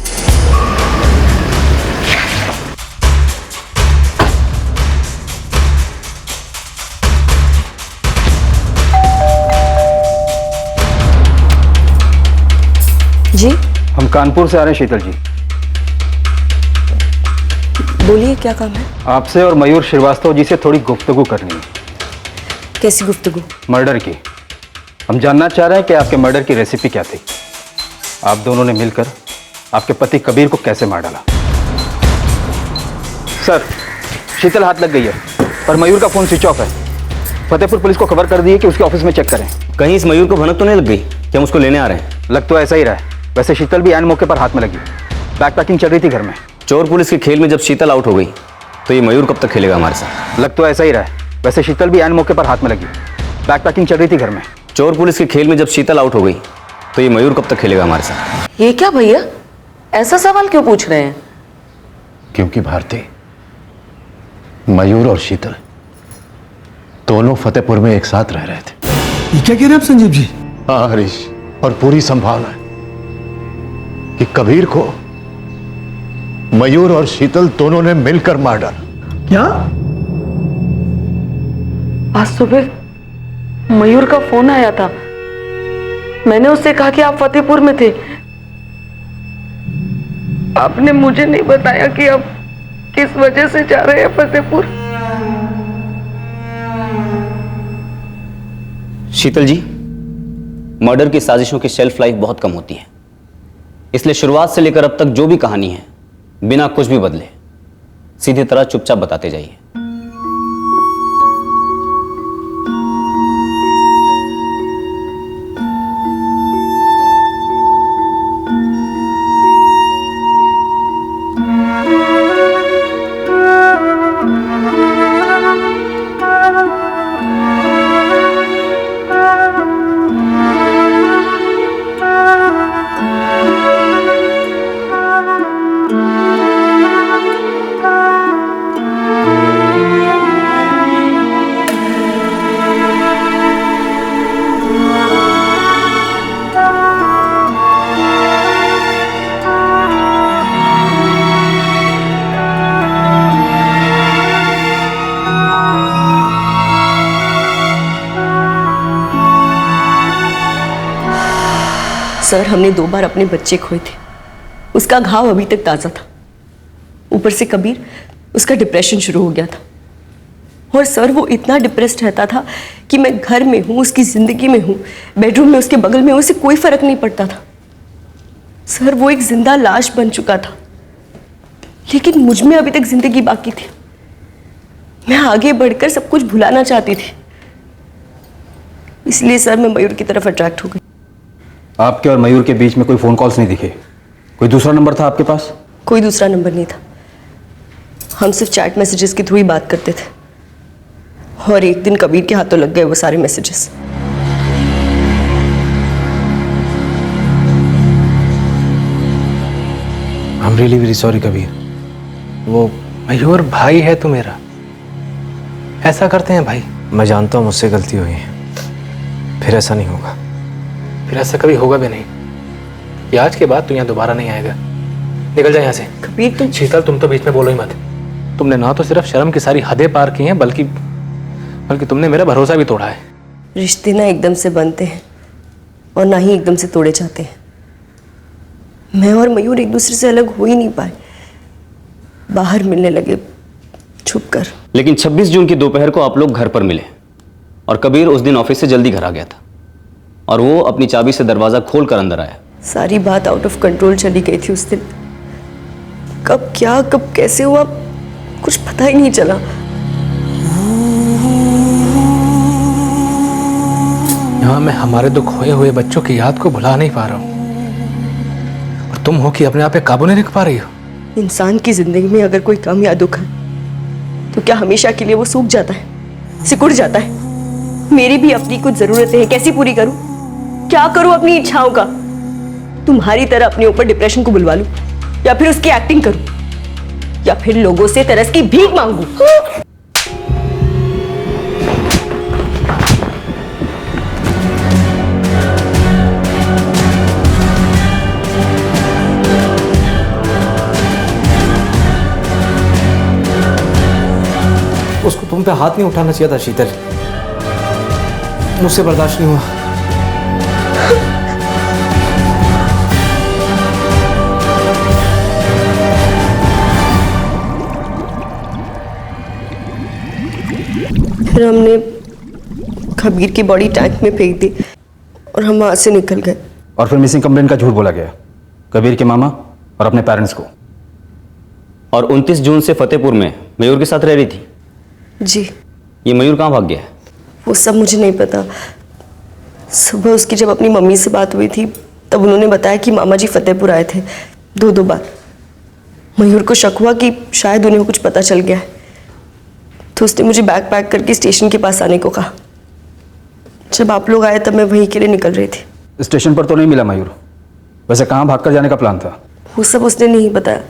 जी, हम कानपुर से आ रहे हैं शीतल जी। बोलिए, क्या काम है? आपसे और मयूर श्रीवास्तव जी से थोड़ी गुफ्तगू करनी है। कैसी गुफ्तगू? मर्डर की। हम जानना चाह रहे हैं कि आपके मर्डर की रेसिपी क्या थी। आप दोनों ने मिलकर आपके पति कबीर को कैसे मार डाला? सर, शीतल हाथ लग गई है, पर मयूर का फोन स्विच ऑफ है। फतेहपुर पुलिस को खबर कर दी है कि उसके ऑफिस में चेक करें। कहीं इस मयूर को भनक तो नहीं लग गई कि हम उसको लेने आ रहे हैं? लग तो ऐसा ही रहा है। वैसे शीतल भी ऐन मौके पर हाथ में लगी। बैग पैकिंग चल रही थी घर में। चोर पुलिस के खेल में जब शीतल आउट हो गई तो ये मयूर कब तक खेलेगा हमारे साथ? लग तो ऐसा ही रहा है। वैसे शीतल भी ऐन मौके पर हाथ में लगी। बैग पैकिंग चल रही थी घर में। चोर पुलिस के खेल में जब शीतल आउट हो गई तो ये मयूर कब तक खेलेगा हमारे साथ? ये क्या भैया, ऐसा सवाल क्यों पूछ रहे हैं? क्योंकि भारती, मयूर और शीतल दोनों फतेहपुर में एक साथ रह रहे थे। ये क्या कह रहे हैं आप संजीव जी? हाँ हरीश, और पूरी संभावना है कि कबीर को मयूर और शीतल दोनों ने मिलकर मार डाला। क्या? आज सुबह मयूर का फोन आया था, मैंने उससे कहा कि आप फतेहपुर में थे। आपने मुझे नहीं बताया कि आप किस वजह से जा रहे हैं फतेहपुर। शीतल जी, मर्डर की साजिशों की शेल्फ लाइफ बहुत कम होती है, इसलिए शुरुआत से लेकर अब तक जो भी कहानी है बिना कुछ भी बदले सीधी तरह चुपचाप बताते जाइए। सर, हमने 2 बार अपने बच्चे खोए थे। उसका घाव अभी तक ताज़ा था। ऊपर से कबीर, उसका डिप्रेशन शुरू हो गया था। और सर, वो इतना डिप्रेस्ड रहता था कि मैं घर में हूँ, उसकी ज़िंदगी में हूँ, बेडरूम में उसके बगल में, उसे कोई फ़र्क नहीं पड़ता था। सर, वो एक जिंदा लाश बन चुका था, लेकिन मुझ में अभी तक जिंदगी बाकी थी। मैं आगे बढ़कर सब कुछ भुलाना चाहती थी। इसलिए सर, मैं मयूर की तरफ अट्रैक्ट हो गई। आपके और मयूर के बीच में कोई फ़ोन कॉल्स नहीं दिखे? कोई दूसरा नंबर था आपके पास? कोई दूसरा नंबर नहीं था। हम सिर्फ चैट मैसेजेस के थ्रू ही बात करते थे। और एक दिन कबीर के हाथों लग गए वो सारे messages. I'm really very sorry Kabir. वो मयूर भाई है तू मेरा, ऐसा करते हैं भाई। मैं जानता हूँ मुझसे गलती हुई है, फिर ऐसा नहीं होगा। फिर ऐसा कभी होगा भी नहीं। कि आज के बाद तू यहाँ दोबारा नहीं आएगा। निकल जा यहाँ से। कबीर तुम। शीतल, तुम तो बीच में बोलो ही मत। तुमने ना तो सिर्फ शर्म की सारी हदें पार की हैं, बल्कि तुमने मेरा भरोसा भी तोड़ा है। रिश्ते ना एकदम से बनते हैं और ना ही एकदम से तोड़े जाते हैं। मैं और मयूर एक दूसरे से अलग हो ही नहीं पाए। बाहर मिलने लगे छुप कर। लेकिन 26 जून की दोपहर को आप लोग घर पर मिले और कबीर उस दिन ऑफिस से जल्दी घर आ गया था और वो अपनी चाबी से दरवाजा खोलकर अंदर आया। सारी बात आउट ऑफ कंट्रोल चली गई थी उस दिन। कब क्या, कब कैसे हुआ, कुछ पता ही नहीं चला। यहाँ मैं हमारे दो खोए हुए बच्चों की याद को भुला नहीं पा रहा हूँ, और तुम हो कि अपने आप पे काबू नहीं रख पा रही हो। इंसान की जिंदगी में अगर कोई कम या दुख है तो क्या हमेशा के लिए वो सूख जाता है, सिकुड़ जाता है? मेरी भी अपनी कुछ जरूरतें हैं, कैसी पूरी करूं? क्या करूं अपनी इच्छाओं का? तुम्हारी तरह अपने ऊपर डिप्रेशन को बुलवा लूं, या फिर उसकी एक्टिंग करूं, या फिर लोगों से तरस की भीख मांगूं? उसको तुम पे हाथ नहीं उठाना चाहिए था शीतल, मुझसे बर्दाश्त नहीं हुआ। फिर हमने कबीर की बॉडी टैंक में फेंक दी और हम वहां से निकल गए। और फिर मिसिंग कंप्लेंट का झूठ बोला गया कबीर के मामा और अपने पेरेंट्स को। और 29 जून से फतेहपुर में मयूर के साथ रह रही थी। जी। ये मयूर कहाँ भाग गया है? वो सब मुझे नहीं पता। सुबह उसकी जब अपनी मम्मी से बात हुई थी तब उन्होंने बताया कि मामा जी फतेहपुर आए थे 2 बार। मयूर को शक हुआ कि शायद उन्हें कुछ पता चल गया है, तो उसने मुझे बैग पैक करके स्टेशन के पास आने को कहा। जब आप लोग आए तब मैं वहीं के लिए निकल रही थी। स्टेशन पर तो नहीं मिला मयूर, वैसे कहाँ भागकर जाने का प्लान था? वो सब उसने नहीं बताया,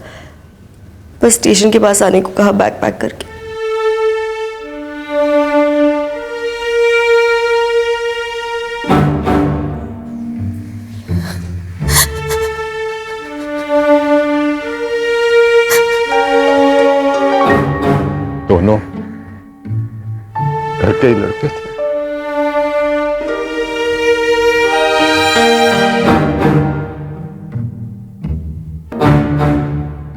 बस स्टेशन के पास आने को कहा बैग पैक करके। दोनों घर के ही लड़के थे।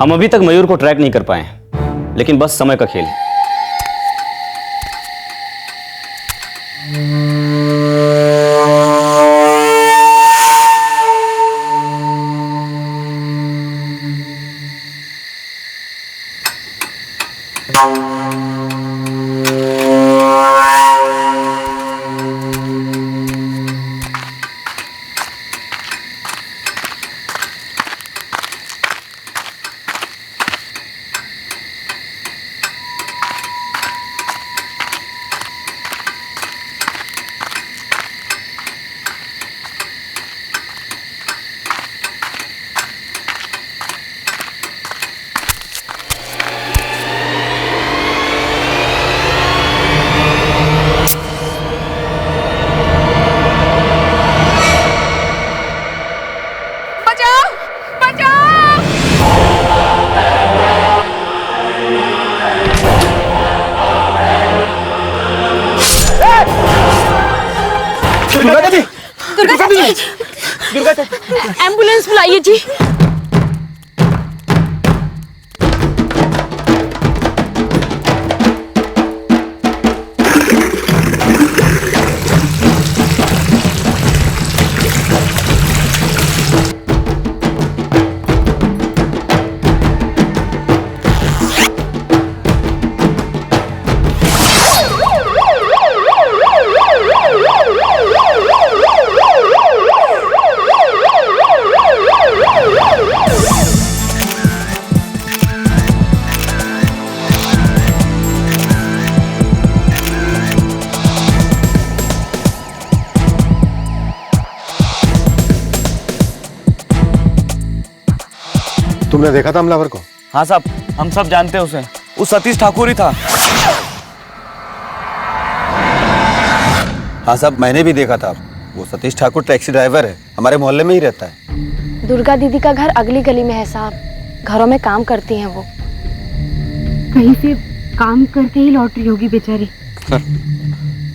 हम अभी तक मयूर को ट्रैक नहीं कर पाए, लेकिन बस समय का खेल है। दुर्गा एम्बुलेंस बुलाइए जी। तुमने देखा था हमलावर को? हाँ साहब, हम सब जानते हैं उसे। वो सतीश ठाकुर ही था। हाँ साहब, मैंने भी देखा था। वो सतीश ठाकुर टैक्सी ड्राइवर है, हमारे मोहल्ले में ही रहता है। दुर्गा दीदी का घर अगली गली में है साहब। घरों में काम करती हैं वो। कहीं से काम करके ही लौट रही होगी बेचारी। सर,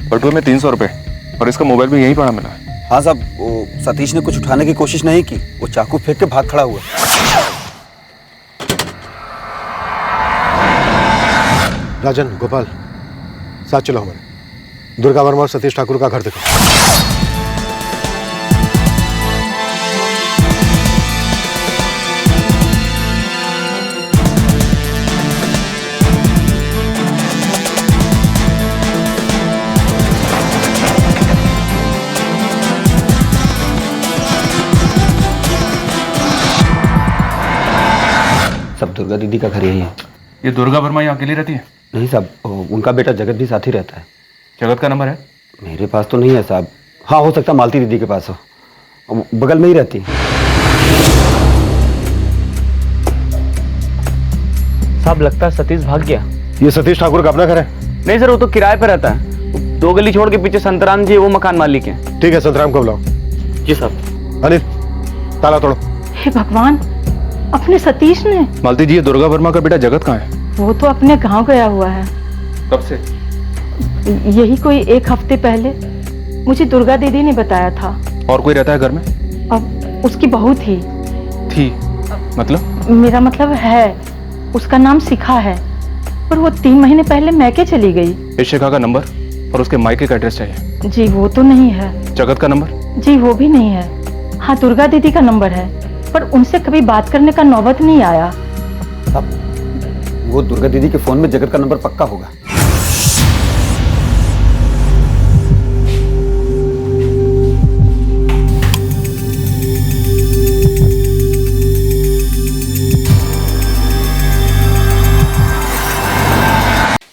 बटुए में 300 रुपए और इसका मोबाइल भी यहीं पड़ा मिला है। हाँ साहब, वो सतीश ने कुछ उठाने की कोशिश नहीं की, वो चाकू फेंक के भाग खड़ा हुआ। राजन, गोपाल, साथ चलो हमारे। दुर्गा वर्मा और सतीश ठाकुर का घर देखो। सब दुर्गा दीदी का घर यही है। ये दुर्गा वर्मा यहाँ अकेली रहती है? नहीं साहब, उनका बेटा जगत भी साथ ही रहता है। जगत का नंबर है? मेरे पास तो नहीं है साहब। हाँ, हो सकता मालती दीदी के पास हो, बगल में ही रहती। साहब, लगता है सतीश भाग गया। ये सतीश ठाकुर का अपना घर है? नहीं सर, वो तो किराए पे रहता है। 2 गली छोड़ के पीछे संतराम जी, वो मकान मालिक है। ठीक है, संतराम को बुलाओ। जी साहब। अनिल, ताला तोड़ो। हे भगवान, अपने सतीश ने? मालती जी, ये दुर्गा वर्मा का बेटा जगत कहाँ है? वो तो अपने गांव गया हुआ है। कब से? यही कोई 1 हफ्ते पहले मुझे दुर्गा दीदी ने बताया था। और कोई रहता है घर में? अब उसकी बहू थी। मतलब? मेरा मतलब है, उसका नाम शिखा है, पर वो 3 महीने पहले मैके चली गई। इस शिखा का नंबर और उसके मायके का एड्रेस चाहिए। जी वो तो नहीं है। जगत का नंबर? जी वो भी नहीं है। हाँ, दुर्गा दीदी का नंबर है, पर उनसे कभी बात करने का नौबत नहीं आया। वो दुर्गा दीदी के फोन में जगत का नंबर पक्का होगा।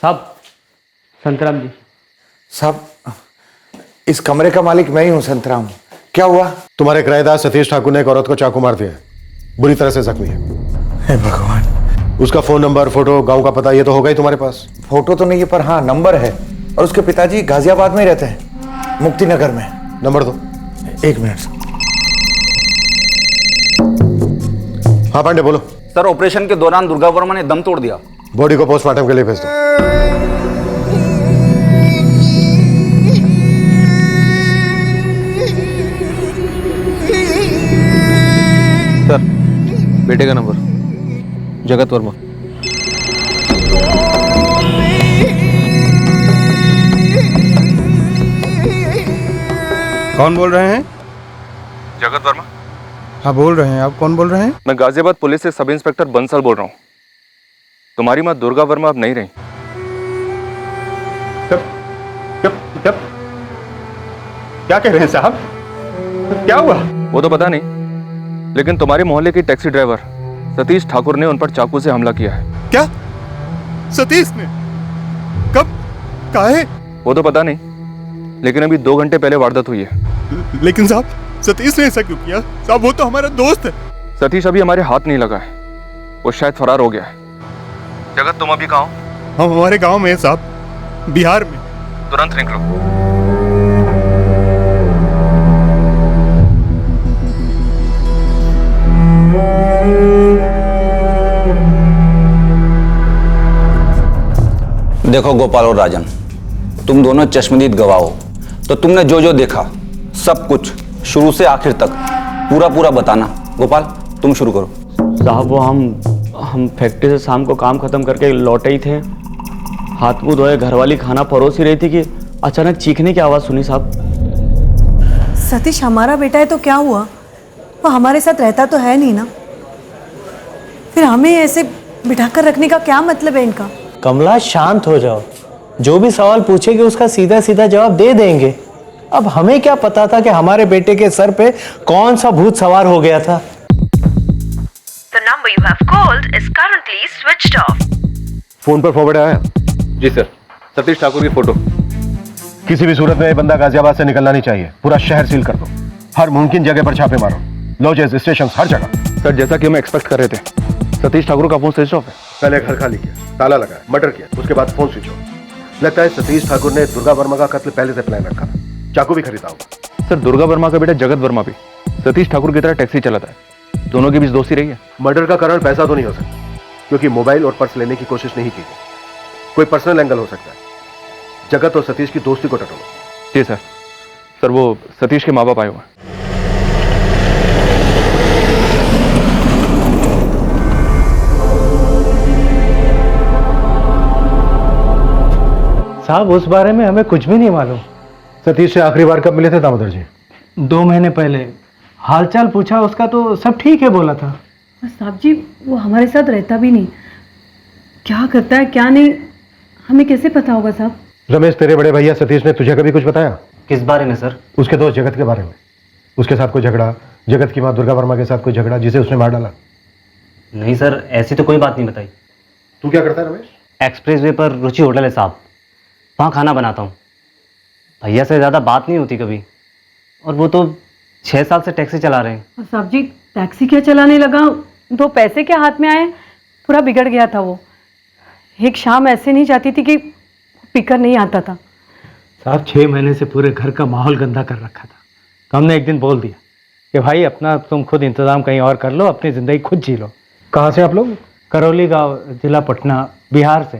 साहब, संतराम जी। साहब, इस कमरे का मालिक मैं ही हूं संतराम। क्या हुआ? तुम्हारे किराएदार सतीश ठाकुर ने एक औरत को चाकू मार दिया है, बुरी तरह से जख्मी है। हे भगवान। उसका फोन नंबर, फोटो, गांव का पता ये तो होगा ही तुम्हारे पास? फोटो तो नहीं है, पर हाँ नंबर है। और उसके पिताजी गाजियाबाद में ही रहते हैं, मुक्ति नगर में। नंबर दो। 1 मिनट। हाँ पांडे, बोलो। सर, ऑपरेशन के दौरान दुर्गा वर्मा ने दम तोड़ दिया। बॉडी को पोस्टमार्टम के लिए भेज दो। सर, बेटे का नंबर। जगत वर्मा। कौन बोल रहे हैं? जगत वर्मा। हाँ बोल रहे हैं। आप कौन बोल रहे हैं? मैं गाजियाबाद पुलिस से सब इंस्पेक्टर बंसल बोल रहा हूँ। तुम्हारी माँ दुर्गा वर्मा अब नहीं रही। क्या कह रहे हैं साहब? क्या हुआ? वो तो पता नहीं, लेकिन तुम्हारे मोहल्ले की टैक्सी ड्राइवर सतीश ठाकुर ने उन पर चाकू से हमला किया है। क्या? सतीश ने? कब? काहे? वो तो पता नहीं, लेकिन अभी 2 घंटे पहले वारदात हुई है। लेकिन साहब, सतीश ने ऐसा क्यों किया? साहब, वो तो हमारा दोस्त है। सतीश अभी हमारे हाथ नहीं लगा है, वो शायद फरार हो गया है। जगत, तुम अभी कहाँ हो? हम हमारे गांव में हैं साहब, बिहार में। तुरंत निकलो। देखो गोपाल और राजन, तुम दोनों चश्मदीद गवाह हो, तो तुमने जो जो देखा सब कुछ शुरू से आखिर तक पूरा पूरा बताना। गोपाल तुम शुरू करो। साहब वो हम फैक्ट्री से शाम को काम खत्म करके लौटे ही थे, हाथ मुंह धोए, घरवाली खाना परोस ही रही थी कि अचानक चीखने की आवाज़ सुनी साहब। सतीश हमारा बेटा है तो क्या हुआ, वो हमारे साथ रहता तो है नहीं ना, फिर हमें ऐसे बिठाकर रखने का क्या मतलब है इनका। कमला शांत हो जाओ, जो भी सवाल पूछेगी उसका सीधा सीधा जवाब दे देंगे। अब हमें क्या पता था कि हमारे बेटे के सर पे कौन सा भूत सवार हो गया था। The number you have called is currently switched off. Phone पर फॉरवर्ड आया? जी सर, सतीश ठाकुर की फोटो। किसी भी सूरत में ये बंदा गाजियाबाद से निकलना नहीं चाहिए। पूरा शहर सील कर दो, हर मुमकिन जगह पर छापे मारो, लॉजेस, स्टेशन, हर जगह। सर जैसा कि हम एक्सपेक्ट कर रहे थे, सतीश ठाकुर का फोन स्विच ऑफ है। पहले घर खाली किया, ताला लगाया, मर्डर किया, उसके बाद फोन स्विच ऑफ। लगता है सतीश ठाकुर ने दुर्गा वर्मा का कत्ल पहले से प्लान रखा था, चाकू भी खरीदा होगा। सर दुर्गा वर्मा का बेटा जगत वर्मा भी सतीश ठाकुर की तरह टैक्सी चलाता है, दोनों के बीच दोस्ती रही है। मर्डर का कारण पैसा तो नहीं हो सकता, क्योंकि मोबाइल और पर्स लेने की कोशिश नहीं की गई। कोई पर्सनल एंगल हो सकता है। जगत और सतीश की दोस्ती को टटोलो। जी सर। सर वो सतीश के माँ बाप आए हुए हैं। साहब उस बारे में हमें कुछ भी नहीं मालूम। सतीश से आखिरी बार कब मिले थे दामोदर जी? 2 महीने पहले। हालचाल पूछा उसका तो सब ठीक है बोला था। साहब जी वो हमारे साथ रहता भी नहीं, क्या करता है क्या नहीं हमें कैसे पता होगा साहब। रमेश, तेरे बड़े भैया सतीश ने तुझे कभी कुछ बताया? किस बारे में सर? उसके दोस्त जगत के बारे में। उसके साथ कोई झगड़ा, जगत की माँ दुर्गा वर्मा के साथ कोई झगड़ा जिसे उसने मार डाला? नहीं सर, ऐसी तो कोई बात नहीं बताई। तू क्या करता है रमेश? एक्सप्रेस वे पर रुचि होटल है साहब, वहाँ खाना बनाता हूँ। भैया से ज़्यादा बात नहीं होती कभी, और वो तो 6 साल से टैक्सी चला रहे हैं। साहब जी टैक्सी क्या चलाने लगा, 2 पैसे के हाथ में आए, पूरा बिगड़ गया था वो। एक शाम ऐसे नहीं जाती थी कि पीकर नहीं आता था। साहब 6 महीने से पूरे घर का माहौल गंदा कर रखा था, तो हमने एक दिन बोल दिया कि भाई अपना तुम खुद इंतजाम कहीं और कर लो, अपनी ज़िंदगी खुद जी लो। कहाँ से आप लोग? करौली गांव, जिला पटना, बिहार से।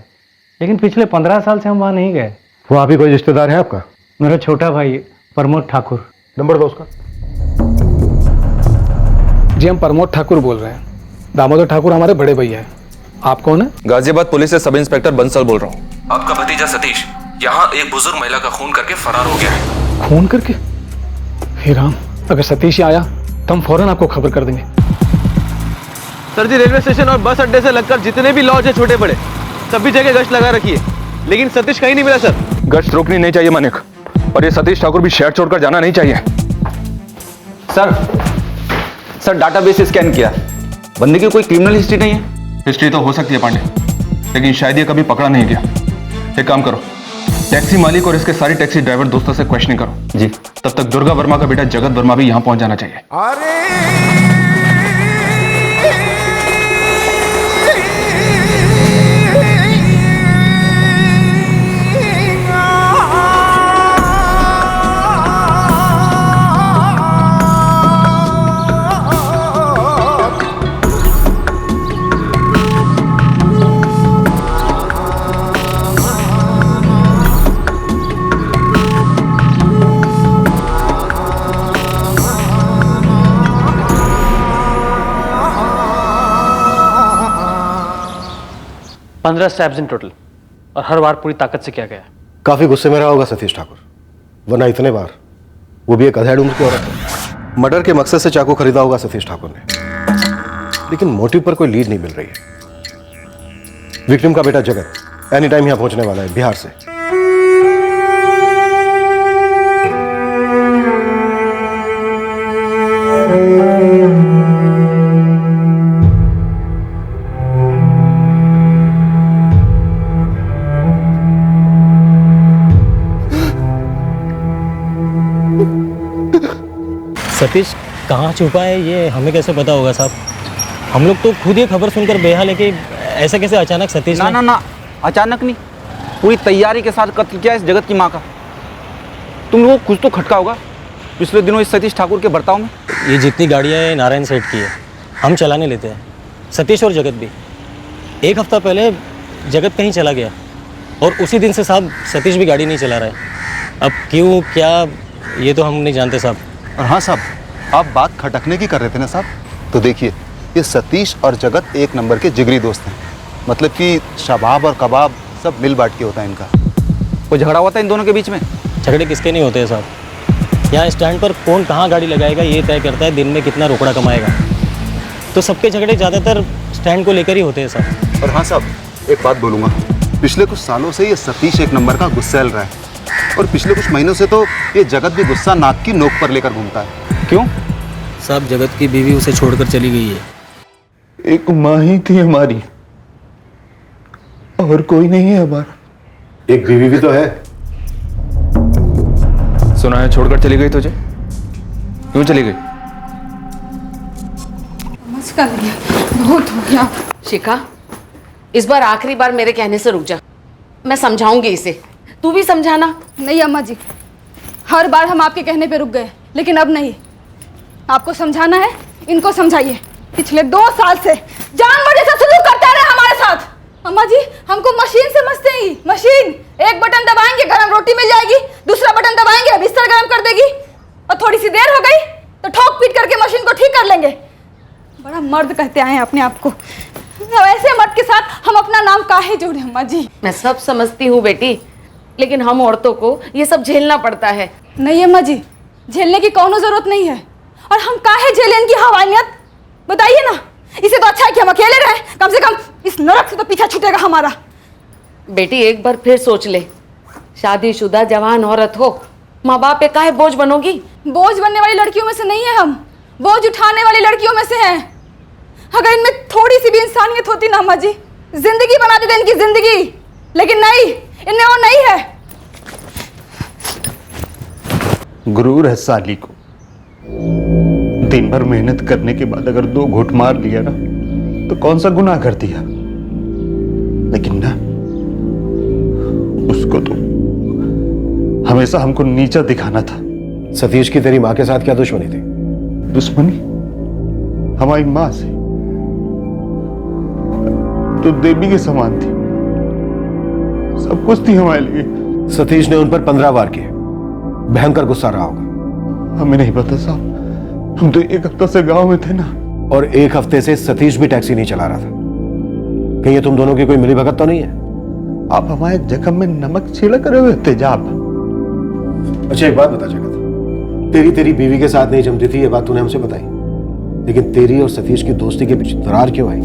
लेकिन पिछले 15 साल से हम वहाँ नहीं गए। वहाँ भी कोई रिश्तेदार है आपका? मेरा छोटा भाई प्रमोद ठाकुर। नंबर दो उसका। जी हम प्रमोद ठाकुर बोल रहे हैं। दामोदर ठाकुर हमारे बड़े भैया हैं। आप कौन है? गाजियाबाद पुलिस से सब इंस्पेक्टर बंसल बोल रहा हूँ। आपका भतीजा सतीश यहाँ एक बुजुर्ग महिला का खून करके फरार हो गया है। खून करके? हे राम, अगर सतीश आया तो हम फौरन आपको खबर कर देंगे। सर जी रेलवे स्टेशन और बस अड्डे से लगकर जितने भी लॉज है छोटे बड़े, सभी जगह गश्त लगा रखी है, लेकिन सतीश कहीं नहीं मिला सर। गश्त रोकनी नहीं चाहिए मानिक, और ये सतीश ठाकुर भी शहर छोड़कर जाना नहीं चाहिए। सर डाटाबेस स्कैन किया, बंदे की कोई क्रिमिनल हिस्ट्री नहीं है। हिस्ट्री तो हो सकती है पांडे, लेकिन शायद ये कभी पकड़ा नहीं गया। एक काम करो, टैक्सी मालिक और इसके सारे टैक्सी ड्राइवर दोस्तों से क्वेश्चनिंग करो। जी। तब तक दुर्गा वर्मा का बेटा जगत वर्मा भी यहाँ पहुंच जाना चाहिए। पंद्रह स्टैब्स इन टोटल, और हर बार पूरी ताकत से किया गया। काफी गुस्से में रहा होगा सतीश ठाकुर, वरना इतने बार, वो भी एक अधेड़ उम्र की औरत है। मर्डर के मकसद से चाकू खरीदा होगा सतीश ठाकुर ने, लेकिन मोटिव पर कोई लीड नहीं मिल रही है। विक्टिम का बेटा जगत एनी टाइम यहां पहुंचने वाला है बिहार से। सतीश कहाँ छुपा है ये हमें कैसे पता होगा साहब? हम लोग तो खुद ही खबर सुनकर बेहाल है कि ऐसे कैसे अचानक सतीश ना ना ना, अचानक नहीं, पूरी तैयारी के साथ कत्ल किया इस जगत की माँ का। तुम लोगों को कुछ तो खटका होगा पिछले दिनों इस सतीश ठाकुर के बर्ताव में। ये जितनी गाड़ियाँ हैं नारायण सेठ की है, हम चलाने लेते हैं, सतीश और जगत भी। 1 हफ्ता पहले जगत कहीं चला गया और उसी दिन से साहब सतीश भी गाड़ी नहीं चला रहा है। अब क्यों क्या ये तो हम नहीं जानते साहब। और हाँ साहब, आप बात खटकने की कर रहे थे ना साहब, तो देखिए ये सतीश और जगत एक नंबर के जिगरी दोस्त हैं। मतलब कि शबाब और कबाब सब मिल बांट के होता है इनका। कोई झगड़ा हुआ था इन दोनों के बीच में? झगड़े किसके नहीं होते हैं साहब। यहाँ स्टैंड पर कौन कहाँ गाड़ी लगाएगा ये तय करता है दिन में कितना रोकड़ा कमाएगा। तो सबके झगड़े ज़्यादातर स्टैंड को लेकर ही होते हैं साहब। और हाँ साहब, एक बात बोलूँगा, पिछले कुछ सालों से ये सतीश एक नंबर का गुस्सैल रहा है, और पिछले कुछ महीनों से तो ये जगत भी गुस्सा नाक की नोक पर लेकर घूमता है। क्यों? साहब जगत की बीवी उसे छोड़कर चली गई है। एक माँ ही थी हमारी, और कोई नहीं है हमारा। एक बीवी भी तो है। सुना है छोड़कर चली गई तुझे? क्यों चली गई? कर लिया, बहुत हो गया। शिखा, इस बार आखिरी बार मेरे कहने से रुक जा, मैं समझाऊंगी इसे, तू भी समझाना। नहीं अम्मा जी, हर बार हम आपके कहने पे रुक गए, लेकिन अब नहीं। आपको समझाना है, इनको समझाइए। पिछले 2 साल से जानवर जैसा सलूक करते रहे हमारे साथ। अम्मा जी, हमको मशीन समझते ही। मशीन, एक बटन दबाएंगे गरम रोटी मिल जाएगी, दूसरा बटन दबाएंगे बिस्तर गरम कर देगी, और थोड़ी सी देर हो गई तो ठोक पीट करके मशीन को ठीक कर लेंगे। बड़ा मर्द कहते आए हैं अपने आप को। ऐसे मर्द के साथ हम अपना नाम काहे जोड़े अम्मा जी? मैं सब समझती हूँ बेटी, लेकिन हम औरतों को ये सब झेलना पड़ता है। नहीं अम्मा जी, झेलने की कोनो जरूरत नहीं है। और हम काहे झेलें इनकी हवानियत? बताइए ना। इसे तो अच्छा है कि हम अकेले रहे, कम से कम इस नरक से तो पीछा छूटेगा हमारा। बेटी एक बार फिर सोच ले, शादीशुदा जवान औरत हो, माँ बाप पे काहे बोझ बनोगी? बोझ बनने वाली लड़कियों में से नहीं है हम, बोझ उठाने वाली लड़कियों में से हैं। अगर इनमें थोड़ी सी भी इंसानियत होती ना अम्मा जी, जिंदगी बना देते इनकी जिंदगी, लेकिन नहीं, इनमें वो नहीं है। गुरूर है साली को। दिन भर मेहनत करने के बाद अगर 2 घूंट मार लिया ना, तो कौन सा गुनाह कर दिया। लेकिन ना, उसको तो हमेशा हमको नीचा दिखाना था। सतीश की तेरी माँ के साथ क्या दुश्मनी थी? दुश्मनी हमारी माँ से तो देवी के समान थी, सब कुछ थी हमारे लिए। सतीश ने उन पर 15 वार किए, भयंकर गुस्सा रहा होगा। हमें नहीं पता साहब, हम तो 1 हफ्ता से गांव में थे ना। और 1 हफ्ते से सतीश भी टैक्सी नहीं चला रहा था। कहीं ये तुम दोनों की कोई मिलीभगत तो नहीं है? आप हमारे जख्म में नमक छिड़क रहे हो तेजाब। अच्छा एक बात बता जगत, तेरी बीवी के साथ नहीं जमती थी, ये बात तूने हमसे बताई, लेकिन तेरी और सतीश की दोस्ती के बीच दरार क्यों आई,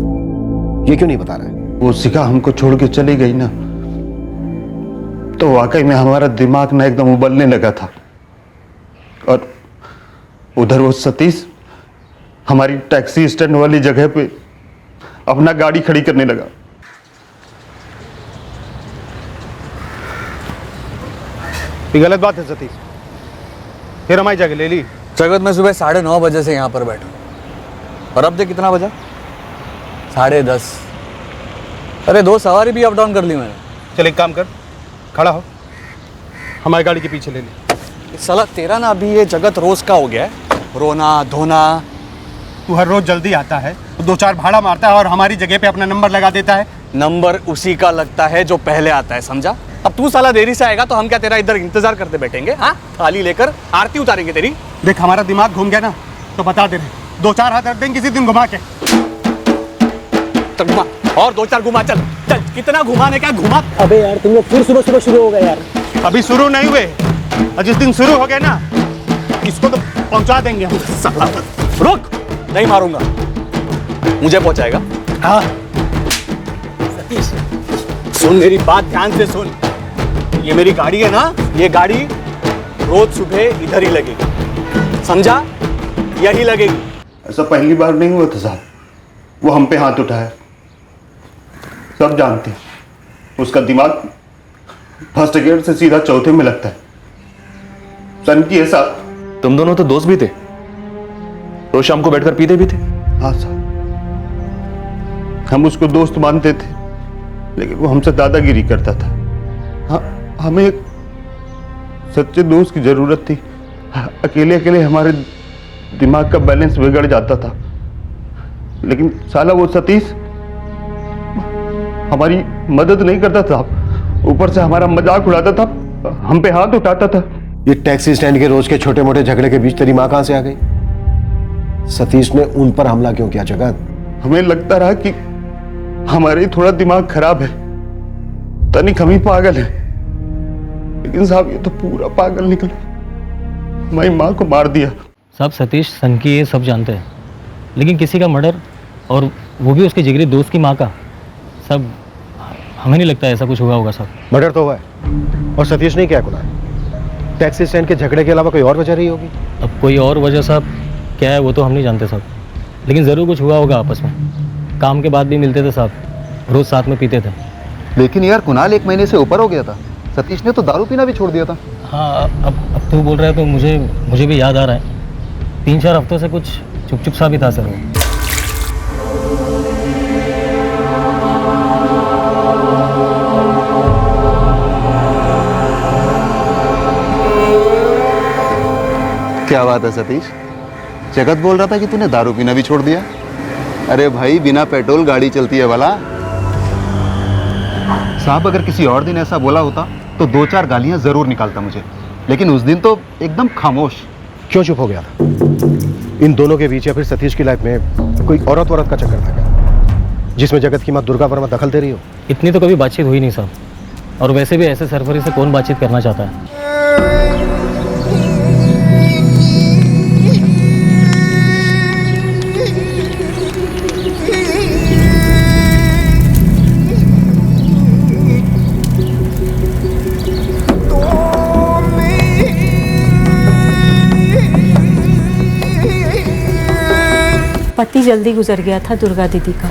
ये क्यों नहीं बता रहा है? वो शिखा हमको छोड़ के चली गई ना, तो वाकई में हमारा दिमाग ना एकदम उबलने लगा था। और उधर वो सतीश हमारी टैक्सी स्टैंड वाली जगह पे अपना गाड़ी खड़ी करने लगा। ये गलत बात है सतीश, फिर हमारी जगह ले ली। जगत में सुबह 9:30 बजे से यहाँ पर बैठा, और अब देख कितना बजा, 10:30। अरे 2 सवारी भी अप डाउन कर ली मैंने। चल एक काम कर, खड़ा हो, हमारी गाड़ी के पीछे ले ले। साला तेरा ना अभी ये जगत रोज का हो गया है, रोना धोना। तू हर रोज जल्दी आता है, 2-4 भाड़ा मारता है और हमारी जगह पे अपना नंबर लगा देता है। नंबर उसी का लगता है जो पहले आता है, समझा? अब तू साला देरी से आएगा तो हम क्या तेरा इधर इंतजार करते बैठेंगे? हाँ, थाली लेकर आरती उतारेंगे तेरी। देख हमारा दिमाग घूम गया ना, तो बता दे रहे, 2-4 हाथ रख देंगे किसी दिन घुमा के। तो घुमा, और 2-4 घुमा, चल चल, कितना घुमाने का घुमा। अबे यार तुम लोग फिर सुबह शुरू हो गए यार। अभी शुरू नहीं हुए, और जिस दिन शुरू हो गए ना, इसको तो पहुंचा देंगे हम। साला रुक, नहीं मारूंगा, मुझे पहुंचाएगा। हाँ सतीश सुन मेरी बात ध्यान से सुन, ये मेरी गाड़ी है ना, ये गाड़ी रोज सुबह इधर ही लगेगी, समझा? यही लगेगी। ऐसा पहली बार नहीं हुआ था साहब, वो हम पे हाथ उठाया, सब जानते हैं। उसका दिमाग फर्स्ट गियर से सीधा चौथे में लगता है। सन की है साहब। तुम दोनों तो दोस्त भी थे, रोज शाम को बैठकर पीते भी थे। हाँ साहब, हम उसको दोस्त मानते थे, लेकिन वो हमसे दादागिरी करता था। हाँ, हमें एक सच्चे दोस्त की जरूरत थी। अकेले अकेले हमारे दिमाग का बैलेंस बिगड़ जाता था, लेकिन साला वो सतीश हमारी मदद नहीं करता था, ऊपर से हमारा मजाक उड़ाता था, हम पे हाथ उठाता था। ये टैक्सी स्टैंड के रोज के छोटे मोटे झगड़े के बीच तेरी माँ कहां से आ गई? सतीश ने उन पर हमला क्यों किया जगत? हमें लगता रहा कि हमारे थोड़ा दिमाग खराब है, तनिक हम ही पागल है, लेकिन साहब ये तो पूरा पागल निकला। हमारी माँ को मार दिया। साहब सतीश सनकी ये सब जानते हैं, लेकिन किसी का मर्डर और वो भी उसके जिगरी दोस्त की माँ का, सब हमें नहीं लगता ऐसा कुछ हुआ होगा साहब। मर्डर तो हुआ है और सतीश ने क्या गुनाह? टैक्सी स्टैंड के झगड़े के अलावा कोई और वजह रही होगी? अब कोई और वजह साहब क्या है वो तो हम नहीं जानते साहब, लेकिन ज़रूर कुछ हुआ होगा आपस में। काम के बाद भी मिलते थे साहब, रोज़ साथ में पीते थे। लेकिन यार कुणाल 1 महीने से ऊपर हो गया था, सतीश ने तो दारू पीना भी छोड़ दिया था। हाँ अब तू बोल रहा है तो मुझे भी याद आ रहा है, 3-4 हफ्तों से कुछ चुप सा भी था सर वो। क्या बात है सतीश, जगत बोल रहा था कि तूने दारू पीना भी छोड़ दिया। अरे भाई बिना पेट्रोल गाड़ी चलती है भला। साहब अगर किसी और दिन ऐसा बोला होता तो 2-4 गालियां जरूर निकालता मुझे, लेकिन उस दिन तो एकदम खामोश। क्यों चुप हो गया था? इन दोनों के बीच या फिर सतीश की लाइफ में कोई औरत का चक्कर था क्या, जिसमें जगत की मां दुर्गा वर्मा दखल दे रही हो? इतनी तो कभी बातचीत हुई नहीं साहब, और वैसे भी ऐसे सरफरी से कौन बातचीत करना चाहता है। पति जल्दी गुजर गया था दुर्गा दीदी का,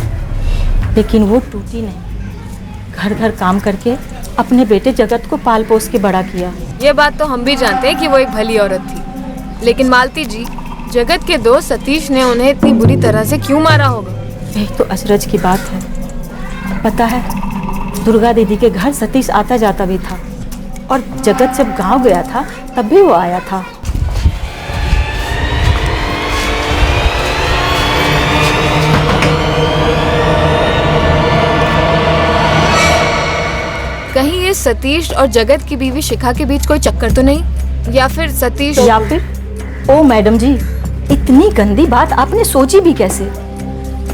लेकिन वो टूटी नहीं। घर घर काम करके अपने बेटे जगत को पाल पोस के बड़ा किया। ये बात तो हम भी जानते हैं कि वो एक भली औरत थी, लेकिन मालती जी, जगत के दोस्त सतीश ने उन्हें इतनी बुरी तरह से क्यों मारा होगा? यही तो अचरज की बात है। पता है, दुर्गा दीदी के घर सतीश आता जाता भी था, और जगत जब गांव गया था तब भी वो आया था। कहीं ये सतीश और जगत की बीवी शिखा के बीच कोई चक्कर तो नहीं, या फिर सतीश या फिर ओ मैडम जी, इतनी गंदी बात आपने सोची भी कैसे?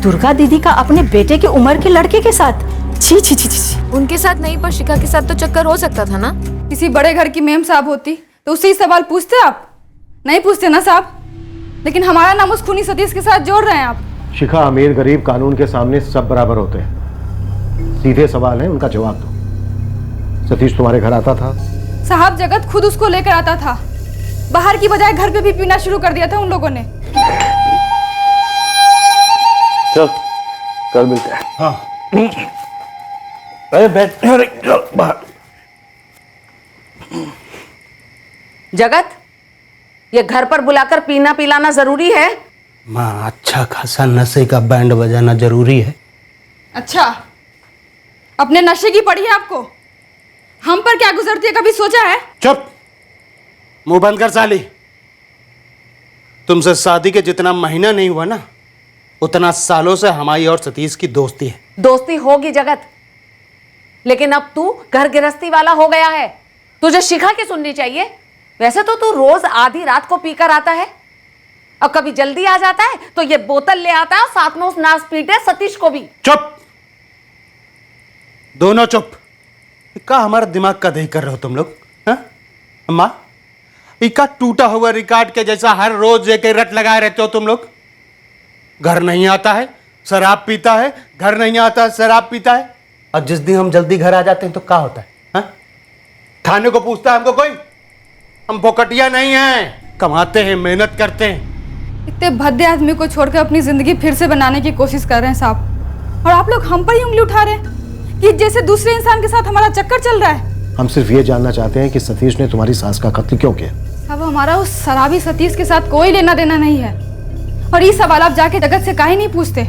दुर्गा दीदी का अपने बेटे की उम्र के लड़के के साथ? छी छी छी छी। उनके साथ नहीं, पर शिखा के साथ तो चक्कर हो सकता था ना। किसी बड़े घर की मेम साहब होती तो उससे ही सवाल पूछते आप? नहीं पूछते ना साहब, लेकिन हमारा नाम उस खूनी सतीश के साथ जोड़ रहे हैं आप। शिखा, अमीर गरीब कानून के सामने सब बराबर होते हैं। सीधे सवाल है, उनका जवाब दो। सतीश तुम्हारे घर आता था? साहब जगत खुद उसको लेकर आता था, बाहर की बजाय घर पे भी पीना शुरू कर दिया था उन लोगों ने। चल कल मिलते हैं। हाँ अरे बैठ बाहर। जगत, ये घर पर बुलाकर पीना पिलाना जरूरी है? माँ, अच्छा खासा नशे का बैंड बजाना जरूरी है। अच्छा, अपने नशे की पड़ी है आपको? हम पर क्या गुजरती है कभी सोचा है? चुप, मुंह बंद कर साली। तुमसे शादी के जितना महीना नहीं हुआ ना, उतना सालों से हमारी और सतीश की दोस्ती है। दोस्ती होगी जगत, लेकिन अब तू घर गृहस्थी वाला हो गया है। तुझे शिखा की सुननी चाहिए। वैसे तो तू रोज आधी रात को पीकर आता है, और कभी जल्दी आ जाता है तो ये बोतल ले आता है और साथ में उस नाश पीटे सतीश को भी। चुप, दोनों चुप। का हमारा दिमाग का दही कर रहे हो तुम लोग? अम्मा, इका टूटा हुआ रिकॉर्ड के जैसा हर रोज एक रट लगाए रहते हो तुम लोग। घर नहीं आता है, शराब पीता है, घर नहीं आता है, शराब पीता है, और जिस दिन हम जल्दी घर आ जाते हैं तो क्या होता है? थाने को पूछता है हमको कोई? हम फोकटिया नहीं हैं, कमाते हैं, मेहनत करते हैं। इतने भद्दे आदमी को छोड़कर अपनी जिंदगी फिर से बनाने की कोशिश कर रहे हैं साहब, और आप लोग हम पर ही उंगली उठा रहे हैं कि जैसे दूसरे इंसान के साथ हमारा चक्कर चल रहा है। हम सिर्फ ये जानना चाहते हैं कि सतीश ने तुम्हारी सास का कत्ल क्यों किया? अब हमारा उस शराबी सतीश के साथ कोई लेना देना नहीं है, और ये सवाल आप जाके जगत से काहे नहीं पूछते?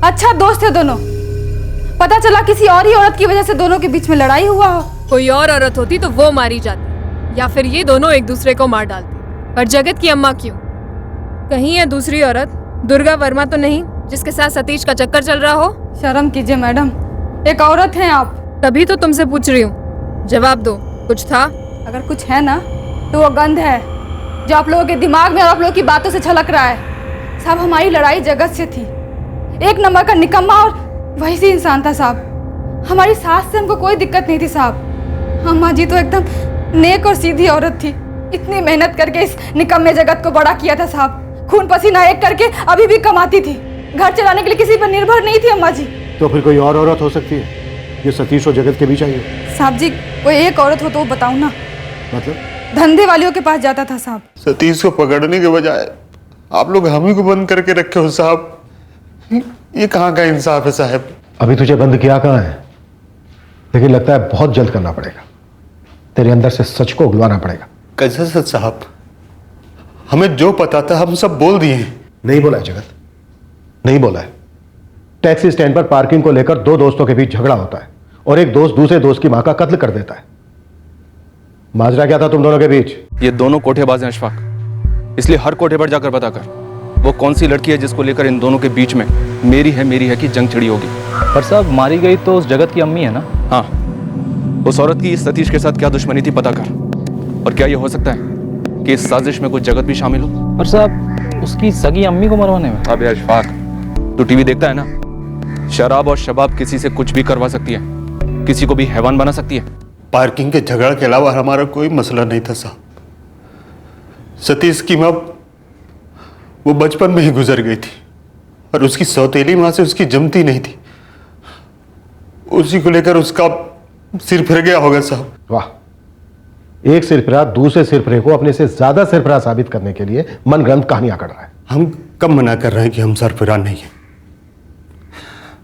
अच्छा दोस्त है दोनों, पता चला किसी और ही औरत की वजह से दोनों के बीच में लड़ाई हुआ हो। कोई और औरत होती तो वो मारी जाती, या फिर ये दोनों एक दूसरे को मार डालते। पर जगत की अम्मा क्यों? कहीं है दूसरी औरत, दुर्गा वर्मा तो नहीं, जिसके साथ सतीश का चक्कर चल रहा हो? शर्म कीजिए मैडम, एक औरत हैं आप। तभी तो तुमसे पूछ रही हूँ, जवाब दो। कुछ था? अगर कुछ है ना तो वो गंध है जो आप लोगों के दिमाग में और आप लोगों की बातों से छलक रहा है। साहब हमारी लड़ाई जगत से थी, एक नंबर का निकम्मा और वही सी इंसान था साहब। हमारी सास से हमको कोई दिक्कत नहीं थी साहब। अम्मा जी तो एकदम नेक और सीधी औरत थी, इतनी मेहनत करके इस निकम्मे जगत को बड़ा किया था साहब। खून पसीना एक करके अभी भी कमाती थी, घर चलाने के लिए किसी पर निर्भर नहीं थी अम्मा जी। तो फिर कोई और औरत हो सकती है ये सतीश और जगत के बीच आई है? साहब जी कोई एक औरत हो तो बताओ ना। मतलब? धंधे वालियों के पास जाता था साहब। सतीश को पकड़ने के बजाय आप लोग हम ही को बंद करके रखे हो साहब। ये कहाँ का इंसाफ है साहब? अभी तुझे बंद किया कहाँ है, लेकिन लगता है बहुत जल्द करना पड़ेगा। तेरे अंदर से सच को उगलवाना पड़ेगा। कैसे सच साहब? हमें जो पता था हम सब बोल दिए। नहीं बोला है जगत, नहीं बोला है। टैक्सी स्टैंड पर पार्किंग को लेकर दो दोस्तों के बीच झगड़ा होता है और एक दोस्त दूसरे दोस्त की मां का कत्ल कर देता है। माजरा क्या था तुम दोनों के बीच? ये दोनों कोठेबाज हैं अशफाक, इसलिए हर कोठे पर जाकर पता कर वो कौन सी लड़की है जिसको लेकर इन दोनों के बीच में मेरी है की जंग छिड़ी होगी। पर साहब मारी गई तो उस जगत की अम्मी है ना? हाँ, उस औरत की इस सतीश के साथ क्या दुश्मनी थी पता कर। और क्या ये हो सकता है कि इस साजिश में कुछ जगत भी शामिल हो? पर साहब उसकी सगी अम्मी को मरवाने में? अब अशफाक तू टीवी देखता है ना, शराब और शबाब किसी से कुछ भी करवा सकती है, किसी को भी हैवान बना सकती है। पार्किंग के झगड़ा के अलावा हमारा कोई मसला नहीं था साहब। सतीश की मां वो बचपन में ही गुजर गई थी और उसकी सौतेली मां से उसकी जमती नहीं थी, उसी को लेकर उसका सिर फिर गया होगा साहब। वाह, एक सिरफिरा दूसरे सिरफिरे को अपने से ज्यादा सिरफिरा साबित करने के लिए मनगढ़ंत कहानियां कर रहा है। हम कब मना कर रहे हैं कि हम सरफिरा नहीं है।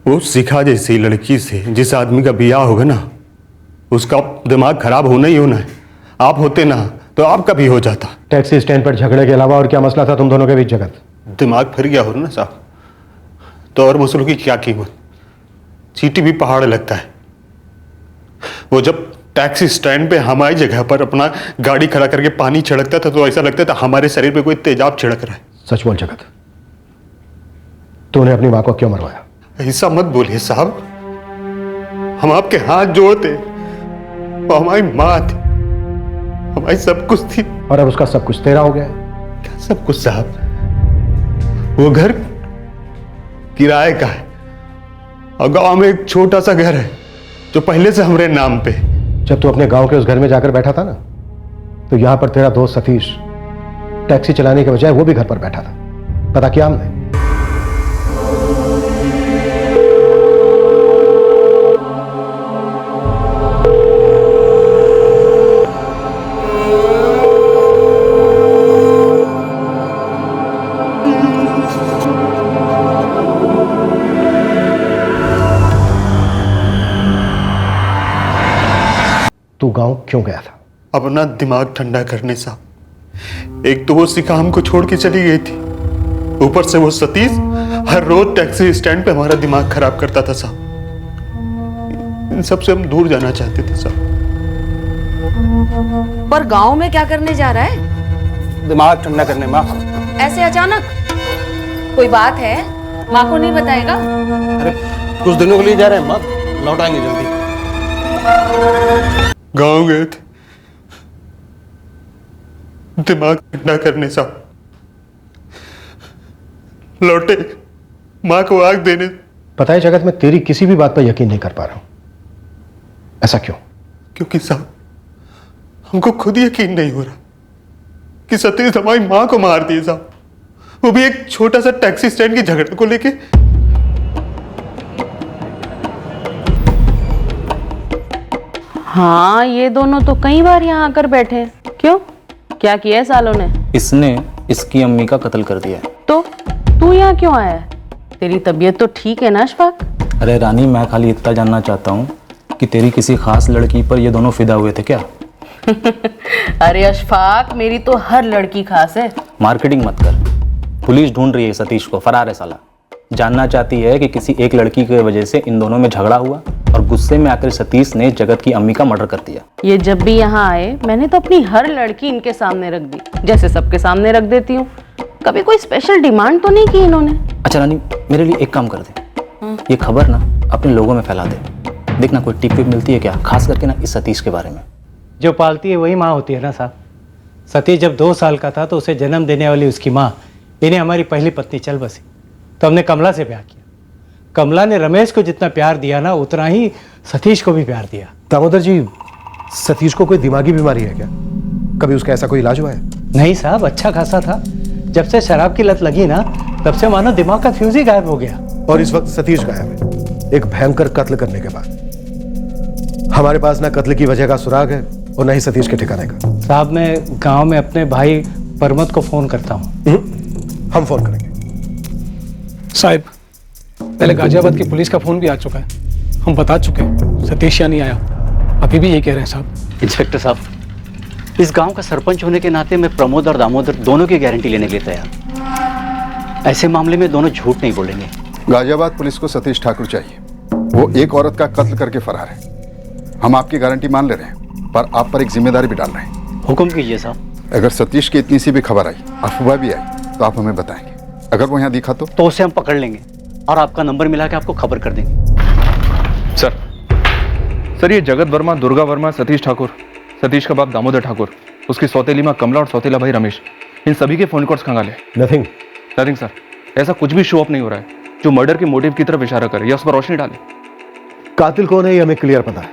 वो शिखा जैसी लड़की से जिस आदमी का बियाह होगा ना, उसका दिमाग खराब होना ही होना है। आप होते ना तो आपका भी हो जाता। टैक्सी स्टैंड पर झगड़े के अलावा और क्या मसला था तुम दोनों के बीच जगत? दिमाग फिर गया हो ना साहब, तो और मसलों की क्या कीमत? चीटी भी पहाड़ लगता है। वो जब टैक्सी स्टैंड पे हमारी जगह पर अपना गाड़ी खड़ा करके पानी छिड़कता था तो ऐसा लगता था हमारे शरीर पे कोई तेजाब छिड़क रहा है। सच बोल जगत, तूने अपनी मां को क्यों मरवाया? ऐसा मत बोलिए साहब, हम आपके हाथ जोड़ते, वो हमारी मां थी, हमारी सब कुछ थी। और अब उसका सब कुछ तेरा हो गया? क्या सब कुछ साहब? वो घर किराए का है और गांव में एक छोटा सा घर है जो पहले से हमारे नाम पे। जब तू अपने गांव के उस घर में जाकर बैठा था ना, तो यहां पर तेरा दोस्त सतीश टैक्सी चलाने के बजाय वो भी घर पर बैठा था। पता किया हमने? तू गांव क्यों गया था? अपना दिमाग ठंडा करने साहब। एक तो वो शिखा हमको छोड़ के चली गई थी, ऊपर से वो सतीश हर रोज टैक्सी स्टैंड पे हमारा दिमाग खराब करता था साहब। इन सब से हम दूर जाना चाहते थे साहब। पर गांव में क्या करने जा रहा है? दिमाग ठंडा करने। माँ ऐसे अचानक? कोई बात है? माँ को नहीं बताएगा? अरे कुछ दिनों के लिए जा रहे हैं माँ, लौट आएंगे जल्दी। गांव गए थे दिमाग ठंडा करने साहब, लौटे मां को आग देने। पता है जगत, मैं तेरी किसी भी बात पर यकीन नहीं कर पा रहा हूं। ऐसा क्यों? क्योंकि साहब हमको खुद यकीन नहीं हो रहा कि सतीश हमारी मां को मार दिए साहब, वो भी एक छोटा सा टैक्सी स्टैंड के झगड़े को लेके। हाँ, ये दोनों तो कई बार यहाँ आकर बैठे हैं। क्यों, क्या किया है सालों ने? इसने इसकी अम्मी का कत्ल कर दिया है। तो तू यहाँ क्यों आया है? तेरी तबीयत तो ठीक है ना अशफाक? अरे रानी, मैं खाली इतना जानना चाहता हूँ कि तेरी किसी खास लड़की पर ये दोनों फिदा हुए थे क्या? अरे अशफाक, मेरी तो हर लड़की खास है। मार्केटिंग मत कर। पुलिस ढूंढ रही है सतीश को, फरार है साला। जानना चाहती है कि किसी एक लड़की की वजह से इन दोनों में झगड़ा हुआ और गुस्से में आकर सतीश ने जगत की अम्मी का मर्डर कर दिया। ये जब भी यहाँ आए मैंने तो अपनी हर लड़की इनके सामने रख दी, जैसे सबके सामने रख देती हूँ। कभी कोई स्पेशल डिमांड तो नहीं की इन्होंने? अच्छा रानी, मेरे लिए एक काम कर दे, ये खबर ना अपने लोगों में फैला दे। देखना कोई टिप विप मिलती है क्या, खास करके ना इस सतीश के बारे में। जो पालती है वही माँ होती है ना साहब। सतीश जब 2 साल का था तो उसे जन्म देने वाली उसकी माँ इन्हें हमारी पहली पत्नी चल बसी तो हमने कमला से ब्याह किया। कमला ने रमेश को जितना प्यार दिया ना उतना ही सतीश को भी प्यार दिया। दामोदर जी, सतीश को कोई दिमागी बीमारी है क्या? कभी उसका ऐसा कोई इलाज हुआ है? नहीं साहब, अच्छा खासा था। जब से शराब की लत लगी ना तब से मानो दिमाग का फ्यूज ही गायब हो गया। और इस वक्त सतीश गायब है, एक भयंकर कत्ल करने के बाद। हमारे पास ना कत्ल की वजह का सुराग है और ना ही सतीश के ठिकाने का। साहब, मैं गांव में अपने भाई परमत को फोन करता हूँ। हम फोन करेंगे। साहब, पहले गाजियाबाद की पुलिस का फोन भी आ चुका है, हम बता चुके हैं, सतीश या नहीं आया। अभी भी यही कह रहे हैं साहब। इंस्पेक्टर साहब, इस गांव का सरपंच होने के नाते मैं प्रमोद और दामोदर दोनों की गारंटी लेने के लिए तैयार। ऐसे मामले में दोनों झूठ नहीं बोलेंगे। गाजियाबाद पुलिस को सतीश ठाकुर चाहिए। वो एक औरत का कत्ल करके फरार है। हम आपकी गारंटी मान ले रहे हैं, पर आप पर एक जिम्मेदारी भी डाल रहे हैं। हुक्म कीजिए साहब। अगर सतीश की इतनी सी भी खबर आई, अफवाह भी आई, तो आप हमें बताएंगे। अगर वो यहाँ दिखा तो उसे हम पकड़ लेंगे और आपका नंबर मिला के आपको खबर कर देंगे। सर, ये जगत वर्मा, दुर्गा वर्मा, सतीश ठाकुर, सतीश का बाप दामोदर ठाकुर, उसकी सौतेली माँ कमला और सौतेला भाई रमेश, इन सभी के फोन कॉल्स खंगाले। नथिंग सर, ऐसा कुछ भी शो अप नहीं हो रहा है जो मर्डर के मोटिव की तरफ इशारा करे या उस पर रोशनी डाले। कातिल कौन है ये हमें क्लियर पता है,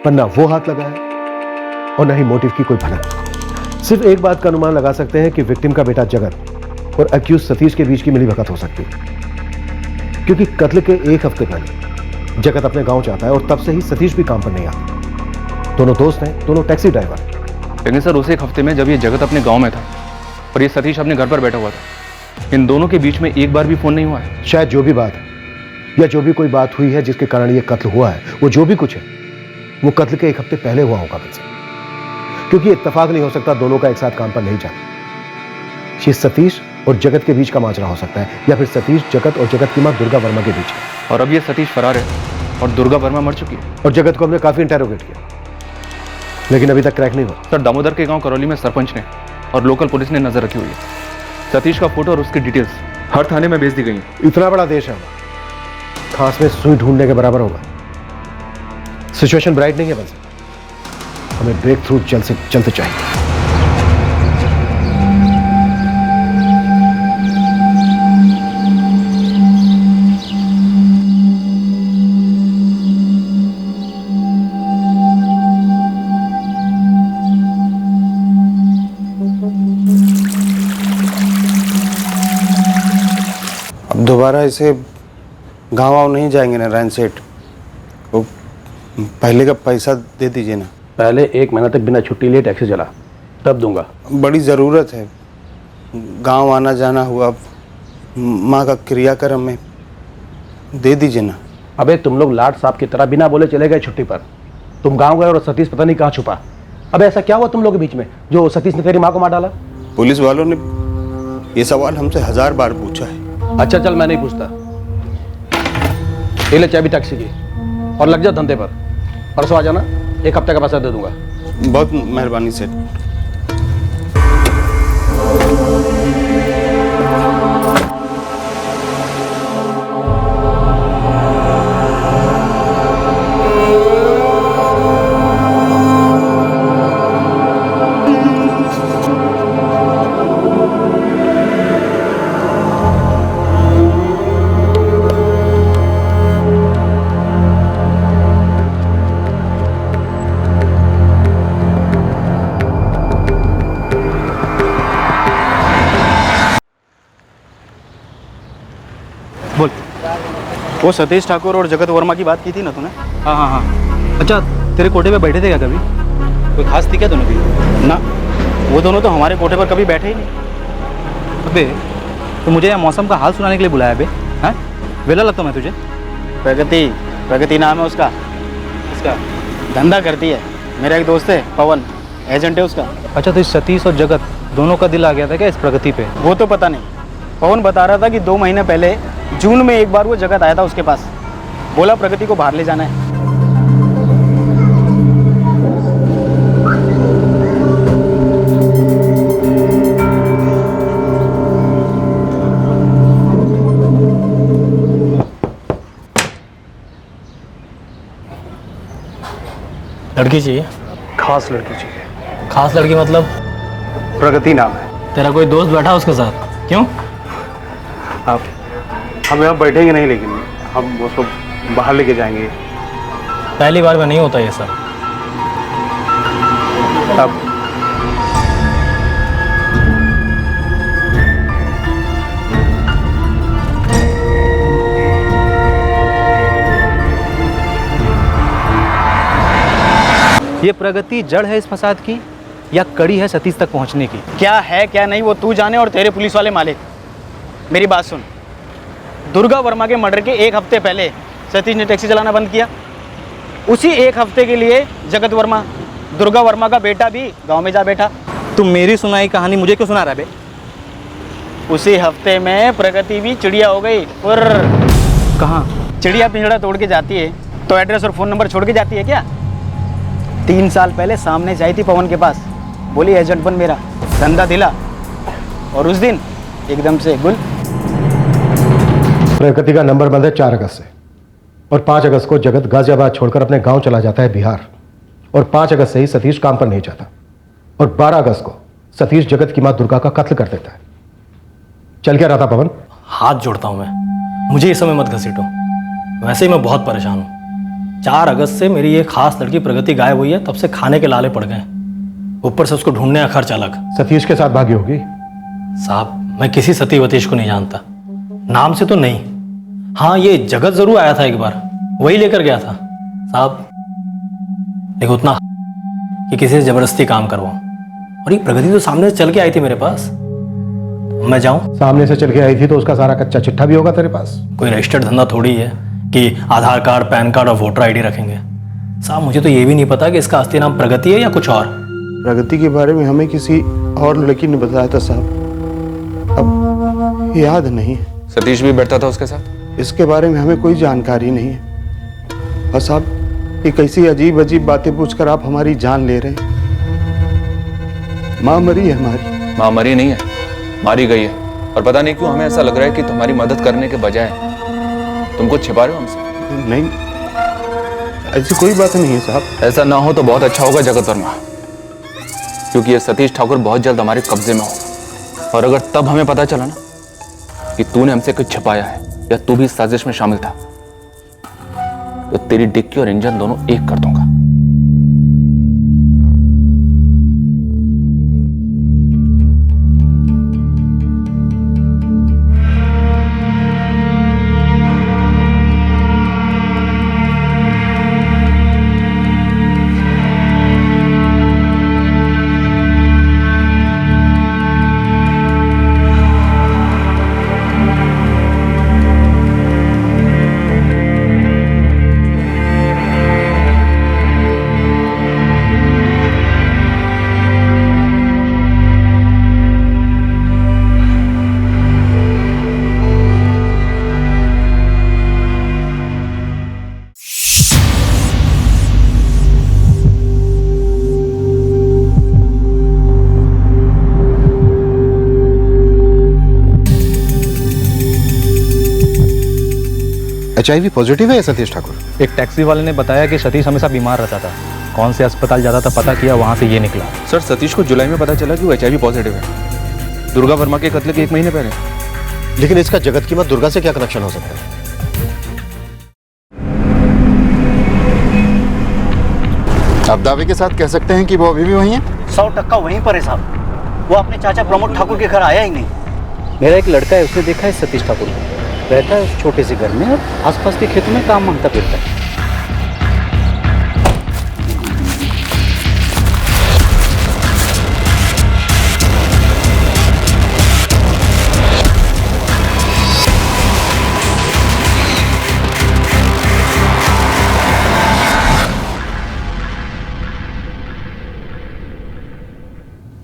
पर ना वो हाथ लगा है और ना ही मोटिव की कोई भनक। सिर्फ एक बात का अनुमान लगा सकते हैं कि विक्टिम का बेटा जगत और अक्यूज सतीश के बीच की मिलीभगत हो सकती है, क्योंकि कत्ल के एक हफ्ते पहले जगत अपने गांव जाता है और तब से ही सतीश भी काम पर नहीं आता। दोनों दोस्त हैं, दोनों टैक्सी ड्राइवर। लेकिन सर, उस एक हफ्ते में जब ये जगत अपने गांव में था और ये सतीश अपने घर पर बैठा हुआ था, इन दोनों के बीच में एक बार भी फोन नहीं हुआ है। शायद जो भी बात है या जो भी कोई बात हुई है जिसके कारण ये कत्ल हुआ है, वो जो भी कुछ है वो कत्ल के एक हफ्ते पहले हुआ होगा वैसे, क्योंकि इत्तेफाक नहीं हो सकता दोनों का एक साथ काम पर नहीं जाना। ये सतीश और जगत के बीच का माजरा हो सकता है, या फिर सतीश, जगत और जगत की मां दुर्गा वर्मा के बीच है। और अब ये सतीश फरार है और दुर्गा वर्मा मर चुकी है। और जगत को हमने काफी इंटेरोगेट किया, लेकिन अभी तक क्रैक नहीं हुआ। सर, दामोदर के गांव करौली में सरपंच ने और लोकल पुलिस ने नजर रखी हुई है। सतीश का फोटो और उसकी डिटेल्स हर थाने में भेज दी गई हैं। इतना बड़ा देश है हमारा, खास में सुई ढूंढने के बराबर होगा। सिचुएशन ब्राइट नहीं है, बस हमें ब्रेक थ्रू जल्द से जल्द चाहिए। अब दोबारा इसे गाँव वाँव नहीं जाएंगे नारायण सेठ, वो पहले का पैसा दे दीजिए ना। पहले 1 महीना तक बिना छुट्टी लिए टैक्सी चला, तब दूंगा। बड़ी ज़रूरत है, गांव आना जाना हुआ, माँ का क्रियाक्रम में, दे दीजिए ना। अबे तुम लोग लाट साहब की तरह बिना बोले चले गए छुट्टी पर। तुम गांव गए और सतीश पता नहीं कहाँ छुपा। अब ऐसा क्या हुआ तुम लोग के बीच में जो सतीश ने तेरी माँ को मार डाला? पुलिस वालों ने ये सवाल हमसे 1000 बार पूछा है। अच्छा चल, मैं नहीं पूछता। ये ले चाबी टैक्सी की और लग जा धंधे पर। परसों आ जाना, 1 हफ्ते का पैसा दे दूंगा। बहुत मेहरबानी सेठ। बोल। वो सतीश ठाकुर और जगत वर्मा की बात की थी ना तूने? हाँ हाँ हाँ। अच्छा, तेरे कोठे पे बैठे थे क्या कभी? कोई खास थी क्या दोनों की? ना, वो दोनों तो हमारे कोठे पर कभी बैठे ही नहीं। अबे, तो मुझे यहाँ मौसम का हाल सुनाने के लिए बुलाया बे? हाँ, वेला लगता मैं तुझे? प्रगति नाम है उसका। इसका धंधा करती है। मेरा एक दोस्त है पवन, एजेंट है उसका। अच्छा, तो इस सतीश और जगत दोनों का दिल आ गया था क्या इस प्रगति पे? वो तो पता नहीं। पवन बता रहा था कि 2 महीने पहले जून में एक बार वो जगत आया था उसके पास, बोला प्रगति को बाहर ले जाना है। लड़की चाहिए? खास लड़की चाहिए। खास लड़की मतलब? प्रगति नाम है। तेरा कोई दोस्त बैठा उसके साथ? क्यों? आप हम यहाँ बैठेंगे नहीं, लेकिन हम उसको बाहर लेके जाएंगे। पहली बार में नहीं होता ये सब। अब ये प्रगति जड़ है इस फसाद की या कड़ी है सतीश तक पहुंचने की? क्या है क्या नहीं वो तू जाने और तेरे पुलिस वाले मालिक। मेरी बात सुन, दुर्गा वर्मा के मर्डर के एक हफ्ते पहले सतीश ने टैक्सी चलाना बंद किया। उसी एक हफ्ते के लिए जगत वर्मा, दुर्गा वर्मा का बेटा भी गांव में जा बैठा। तुम मेरी सुनाई कहानी मुझे क्यों सुना रहा बे? उसी हफ्ते में प्रगति भी चिड़िया हो गई। और कहाँ? चिड़िया पिंजड़ा तोड़ के जाती है तो एड्रेस और फ़ोन नंबर छोड़ के जाती है क्या? 3 साल पहले सामने से आई थी पवन के पास, बोली एजेंट बन मेरा, धंधा दिला, और उस दिन एकदम से गुल। प्रगति का नंबर बंद है 4 अगस्त से, और 5 अगस्त को जगत गाजियाबाद छोड़कर अपने गांव चला जाता है बिहार, और 5 अगस्त से ही सतीश काम पर नहीं जाता, और 12 अगस्त को सतीश जगत की मां दुर्गा का कत्ल कर देता है। चल क्या रहा था पवन? हाथ जोड़ता हूं मैं, मुझे इस समय मत घसीटो, वैसे ही मैं बहुत परेशान हूँ। 4 अगस्त से मेरी ये खास लड़की प्रगति गायब हुई है, तब से खाने के लाले पड़ गए, ऊपर से उसको ढूंढने का खर्च अलग। सतीश के साथ भागी होगी। साहब मैं किसी सती वतीश को नहीं जानता, नाम से तो नहीं। हाँ ये जगत जरूर आया था एक बार, वही लेकर गया था साहब, लेकिन उतना कि किसी से जबरदस्ती काम करवाऊं। और ये प्रगति तो सामने से चल के आई थी मेरे पास, मैं जाऊं? सामने से चल के आई थी तो उसका सारा कच्चा चिट्ठा भी होगा तेरे पास। कोई रजिस्टर्ड धंधा थोड़ी है कि आधार कार्ड, पैन कार्ड और वोटर आईडी रखेंगे। साहब मुझे तो ये भी नहीं पता कि इसका असली नाम प्रगति है या कुछ और। प्रगति के बारे में हमें किसी और लड़की ने बताया था साहब, अब याद नहीं। सतीश भी बैठता था उसके साथ? इसके बारे में हमें कोई जानकारी नहीं है। और साहब ये कैसी अजीब अजीब बातें पूछकर आप हमारी जान ले रहे हैं। माँ मरी है हमारी। माँ मरी नहीं है, मारी गई है, और पता नहीं क्यों हमें ऐसा लग रहा है कि तुम्हारी मदद करने के बजाय तुम कुछ छिपा रहे हो हमसे। नहीं, ऐसी कोई बात नहीं है साहब। ऐसा ना हो तो बहुत अच्छा होगा जगत वर्मा, क्योंकि ये सतीश ठाकुर बहुत जल्द हमारे कब्जे में होगा, और अगर तब हमें पता चला ना कि तूने हमसे कुछ छिपाया है या तू भी इस साजिश में शामिल था, तो तेरी डिक्की और इंजन दोनों एक कर दूंगा। HIV पॉजिटिव है सतीश ठाकुर? एक टैक्सी वाले ने बताया कि सतीश हमेशा बीमार रहता था, कौन से अस्पताल जाता था पता किया, वहां से ये निकला। सर सतीश को जुलाई में पता चला कि वो HIV पॉजिटिव है, दुर्गा वर्मा के कत्ल के 1 महीने पहले। लेकिन इसका जगत की मां दुर्गा से क्या कनेक्शन हो सकता है? आप दावे के साथ कह सकते हैं कि वो अभी भी वहीं है? 100% वहीं पर है साहब। वो अपने चाचा प्रमोद ठाकुर के घर आया ही नहीं। मेरा एक लड़का है, उसने देखा है सतीश ठाकुर को, रहता है उस छोटे से घर में और आसपास के खेतों में काम मांगता फिरता है।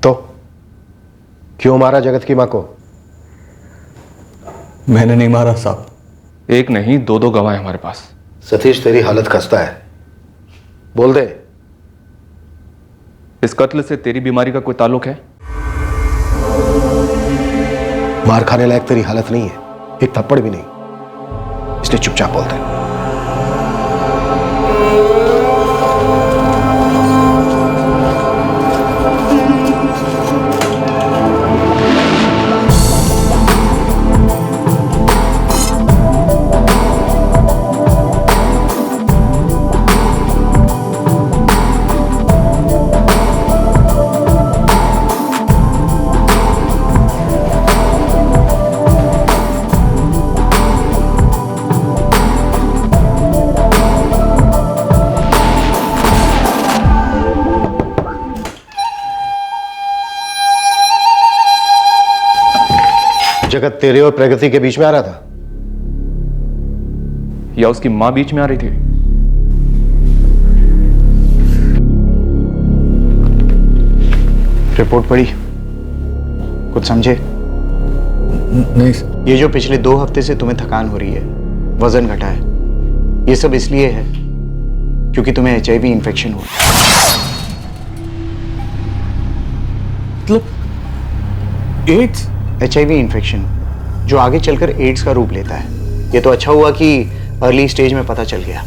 तो क्यों मारा जगत की मां को? मैंने नहीं मारा साहब। एक नहीं 2 गवाह हमारे पास। सतीश तेरी हालत खस्ता है, बोल दे। इस कत्ल से तेरी बीमारी का कोई ताल्लुक है? मार खाने लायक तेरी हालत नहीं है, एक थप्पड़ भी नहीं, इसलिए चुपचाप बोल दे। जगत तेरे और प्रगति के बीच में आ रहा था या उसकी मां बीच में आ रही थी? रिपोर्ट पढ़ी? कुछ समझे? नहीं। ये जो पिछले 2 हफ्ते से तुम्हें थकान हो रही है, वजन घटा है, ये सब इसलिए है क्योंकि तुम्हें HIV इन्फेक्शन हुआ। मतलब एड्स? HIV इन्फेक्शन जो आगे चलकर एड्स का रूप लेता है। ये तो अच्छा हुआ कि अर्ली स्टेज में पता चल गया।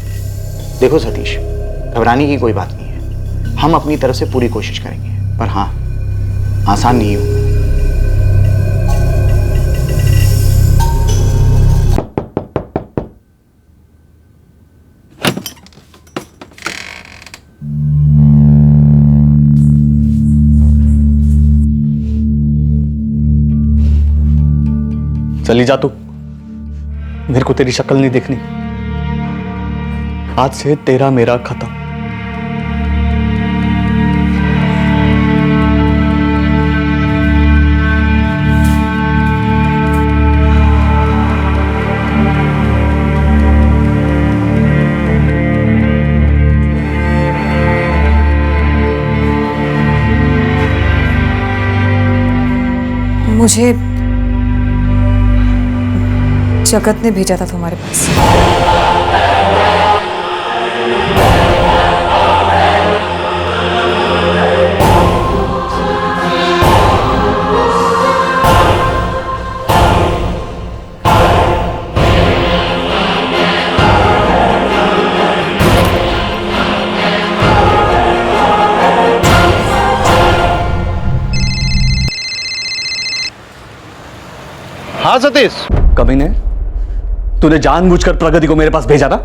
देखो सतीश, घबराने की कोई बात नहीं है, हम अपनी तरफ से पूरी कोशिश करेंगे, पर हाँ, आसान नहीं होगा। चली जा तू, मेरे को तेरी शक्ल नहीं देखनी। आज से तेरा मेरा खत्म। मुझे जगत ने भेजा था तुम्हारे पास। हाँ सतीश। कभी ने तूने जानबूझकर प्रगति को मेरे पास भेजा था?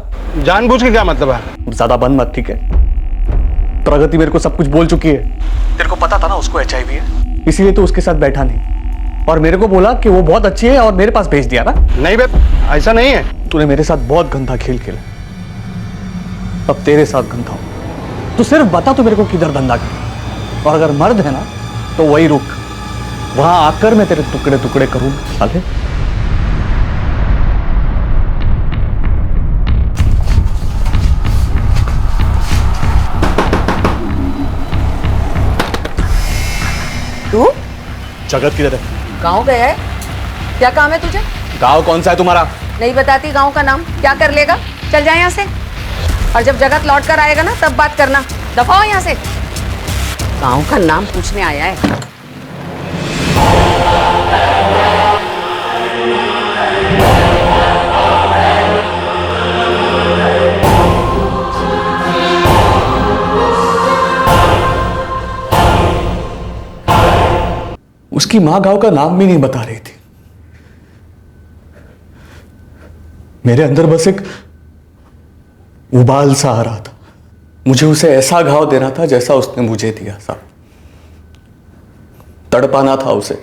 जानबूझ के क्या मतलब है? ज्यादा बंद मत, ठीक है? प्रगति मेरे को सब कुछ बोल चुकी है। तेरे को पता था ना उसको HIV है, इसीलिए तो उसके साथ बैठा नहीं और मेरे को बोला कि वो बहुत अच्छी है और मेरे पास भेज दिया ना। नहीं बे, ऐसा नहीं है। तूने मेरे साथ बहुत गंदा खेल खेला, अब तेरे साथ गंदा हो। तू सिर्फ बता, तू मेरे को किधर धंधा कर, और अगर मर्द है ना तो वही रुक, वहां आकर मैं तेरे टुकड़े टुकड़े करूं साले। तू जगत किधर है? गांव गया है? क्या काम है तुझे? गांव कौन सा है तुम्हारा? नहीं बताती गांव का नाम, क्या कर लेगा? चल जाए यहाँ से, और जब जगत लौट कर आएगा ना तब बात करना। दफा हो यहाँ से। गांव का नाम पूछने आया है। उसकी मां गांव का नाम भी नहीं बता रही थी। मेरे अंदर बस एक उबाल सा आ रहा था। मुझे उसे ऐसा घाव देना था जैसा उसने मुझे दिया। साहब, तड़पाना था उसे।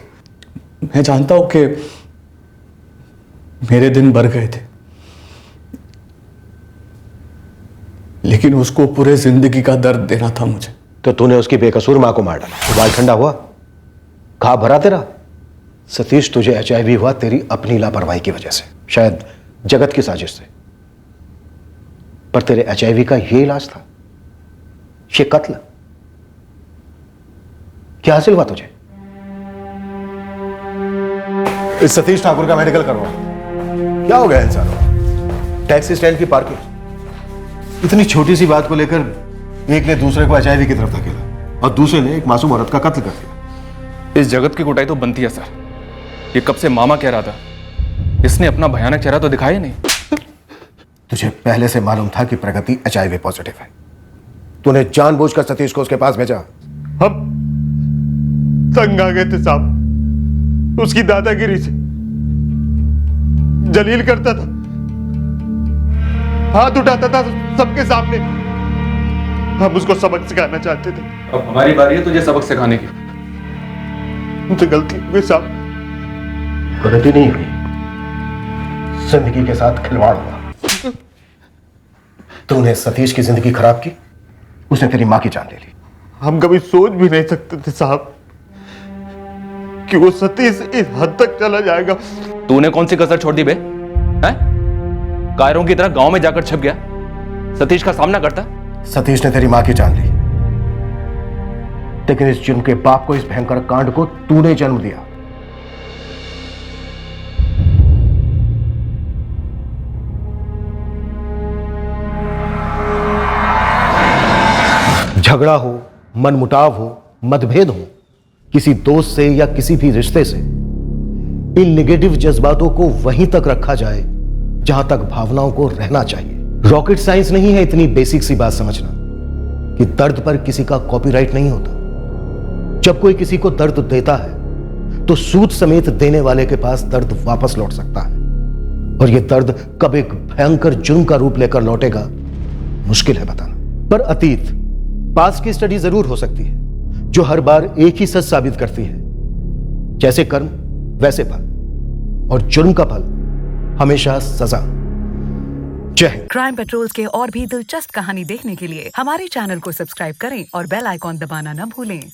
मैं जानता हूं कि मेरे दिन भर गए थे, लेकिन उसको पूरे जिंदगी का दर्द देना था मुझे। तो तूने उसकी बेकसूर मां को मार डाला, उबाल ठंडा हुआ, घाव भरा तेरा। सतीश, तुझे HIV हुआ तेरी अपनी लापरवाही की वजह से, शायद जगत की साजिश से, पर तेरे HIV का ये इलाज था, ये कत्ल। क्या हासिल हुआ तुझे? इस सतीश ठाकुर का मेडिकल करवा। क्या हो गया इंसानों? टैक्सी स्टैंड की पार्किंग। इतनी छोटी सी बात को लेकर एक ने दूसरे को HIV की तरफ धकेला और दूसरे ने एक मासूम औरत का कत्ल कर दिया। इस जगत की कुटाई तो बनती है सर। ये कब से मामा कह रहा था, इसने अपना भयानक चेहरा तो दिखाया नहीं। तुझे पहले से मालूम था कि प्रगति HIV पॉजिटिव है। तूने जानबूझकर सतीश को उसके पास भेजा। हम तंग आ गए थे साहब, उसकी दादागिरी से। जलील करता था, हाथ उठाता था सबके सामने। हम उसको सबक सिखाना चाहते थे। अब हमारी बारी है तुझे सबक सिखाने की। मुझे गलती हो गई साहब। गलती नहीं हुई, जिंदगी के साथ खिलवाड़ हुआ। तूने सतीश की जिंदगी खराब की, उसने तेरी मां की जान ले ली। हम कभी सोच भी नहीं सकते थे साहब कि वो सतीश इस हद तक चला जाएगा। तूने कौन सी कसर छोड़ दी बे? हैं? कायरों की तरह गांव में जाकर छप गया, सतीश का सामना करता। सतीश ने तेरी मां की जान ली, लेकिन इस जुर्म के बाप को, इस भयंकर कांड को तूने जन्म दिया। झगड़ा हो, मनमुटाव हो, मतभेद हो, किसी दोस्त से या किसी भी रिश्ते से, इन निगेटिव जज्बातों को वहीं तक रखा जाए जहां तक भावनाओं को रहना चाहिए। रॉकेट साइंस नहीं है इतनी बेसिक सी बात समझना कि दर्द पर किसी का कॉपीराइट नहीं होता। जब कोई किसी को दर्द देता है तो सूद समेत देने वाले के पास दर्द वापस लौट सकता है, और यह दर्द कब एक भयंकर जुर्म का रूप लेकर लौटेगा मुश्किल है बताना। पर अतीत, पास्ट की स्टडी जरूर हो सकती है जो हर बार एक ही सच साबित करती है, जैसे कर्म वैसे फल, और जुर्म का फल हमेशा सजा। जय हिंद। क्राइम पेट्रोल्स के और भी दिलचस्प कहानी देखने के लिए हमारे चैनल को सब्सक्राइब करें और बेल आइकॉन दबाना न भूलें।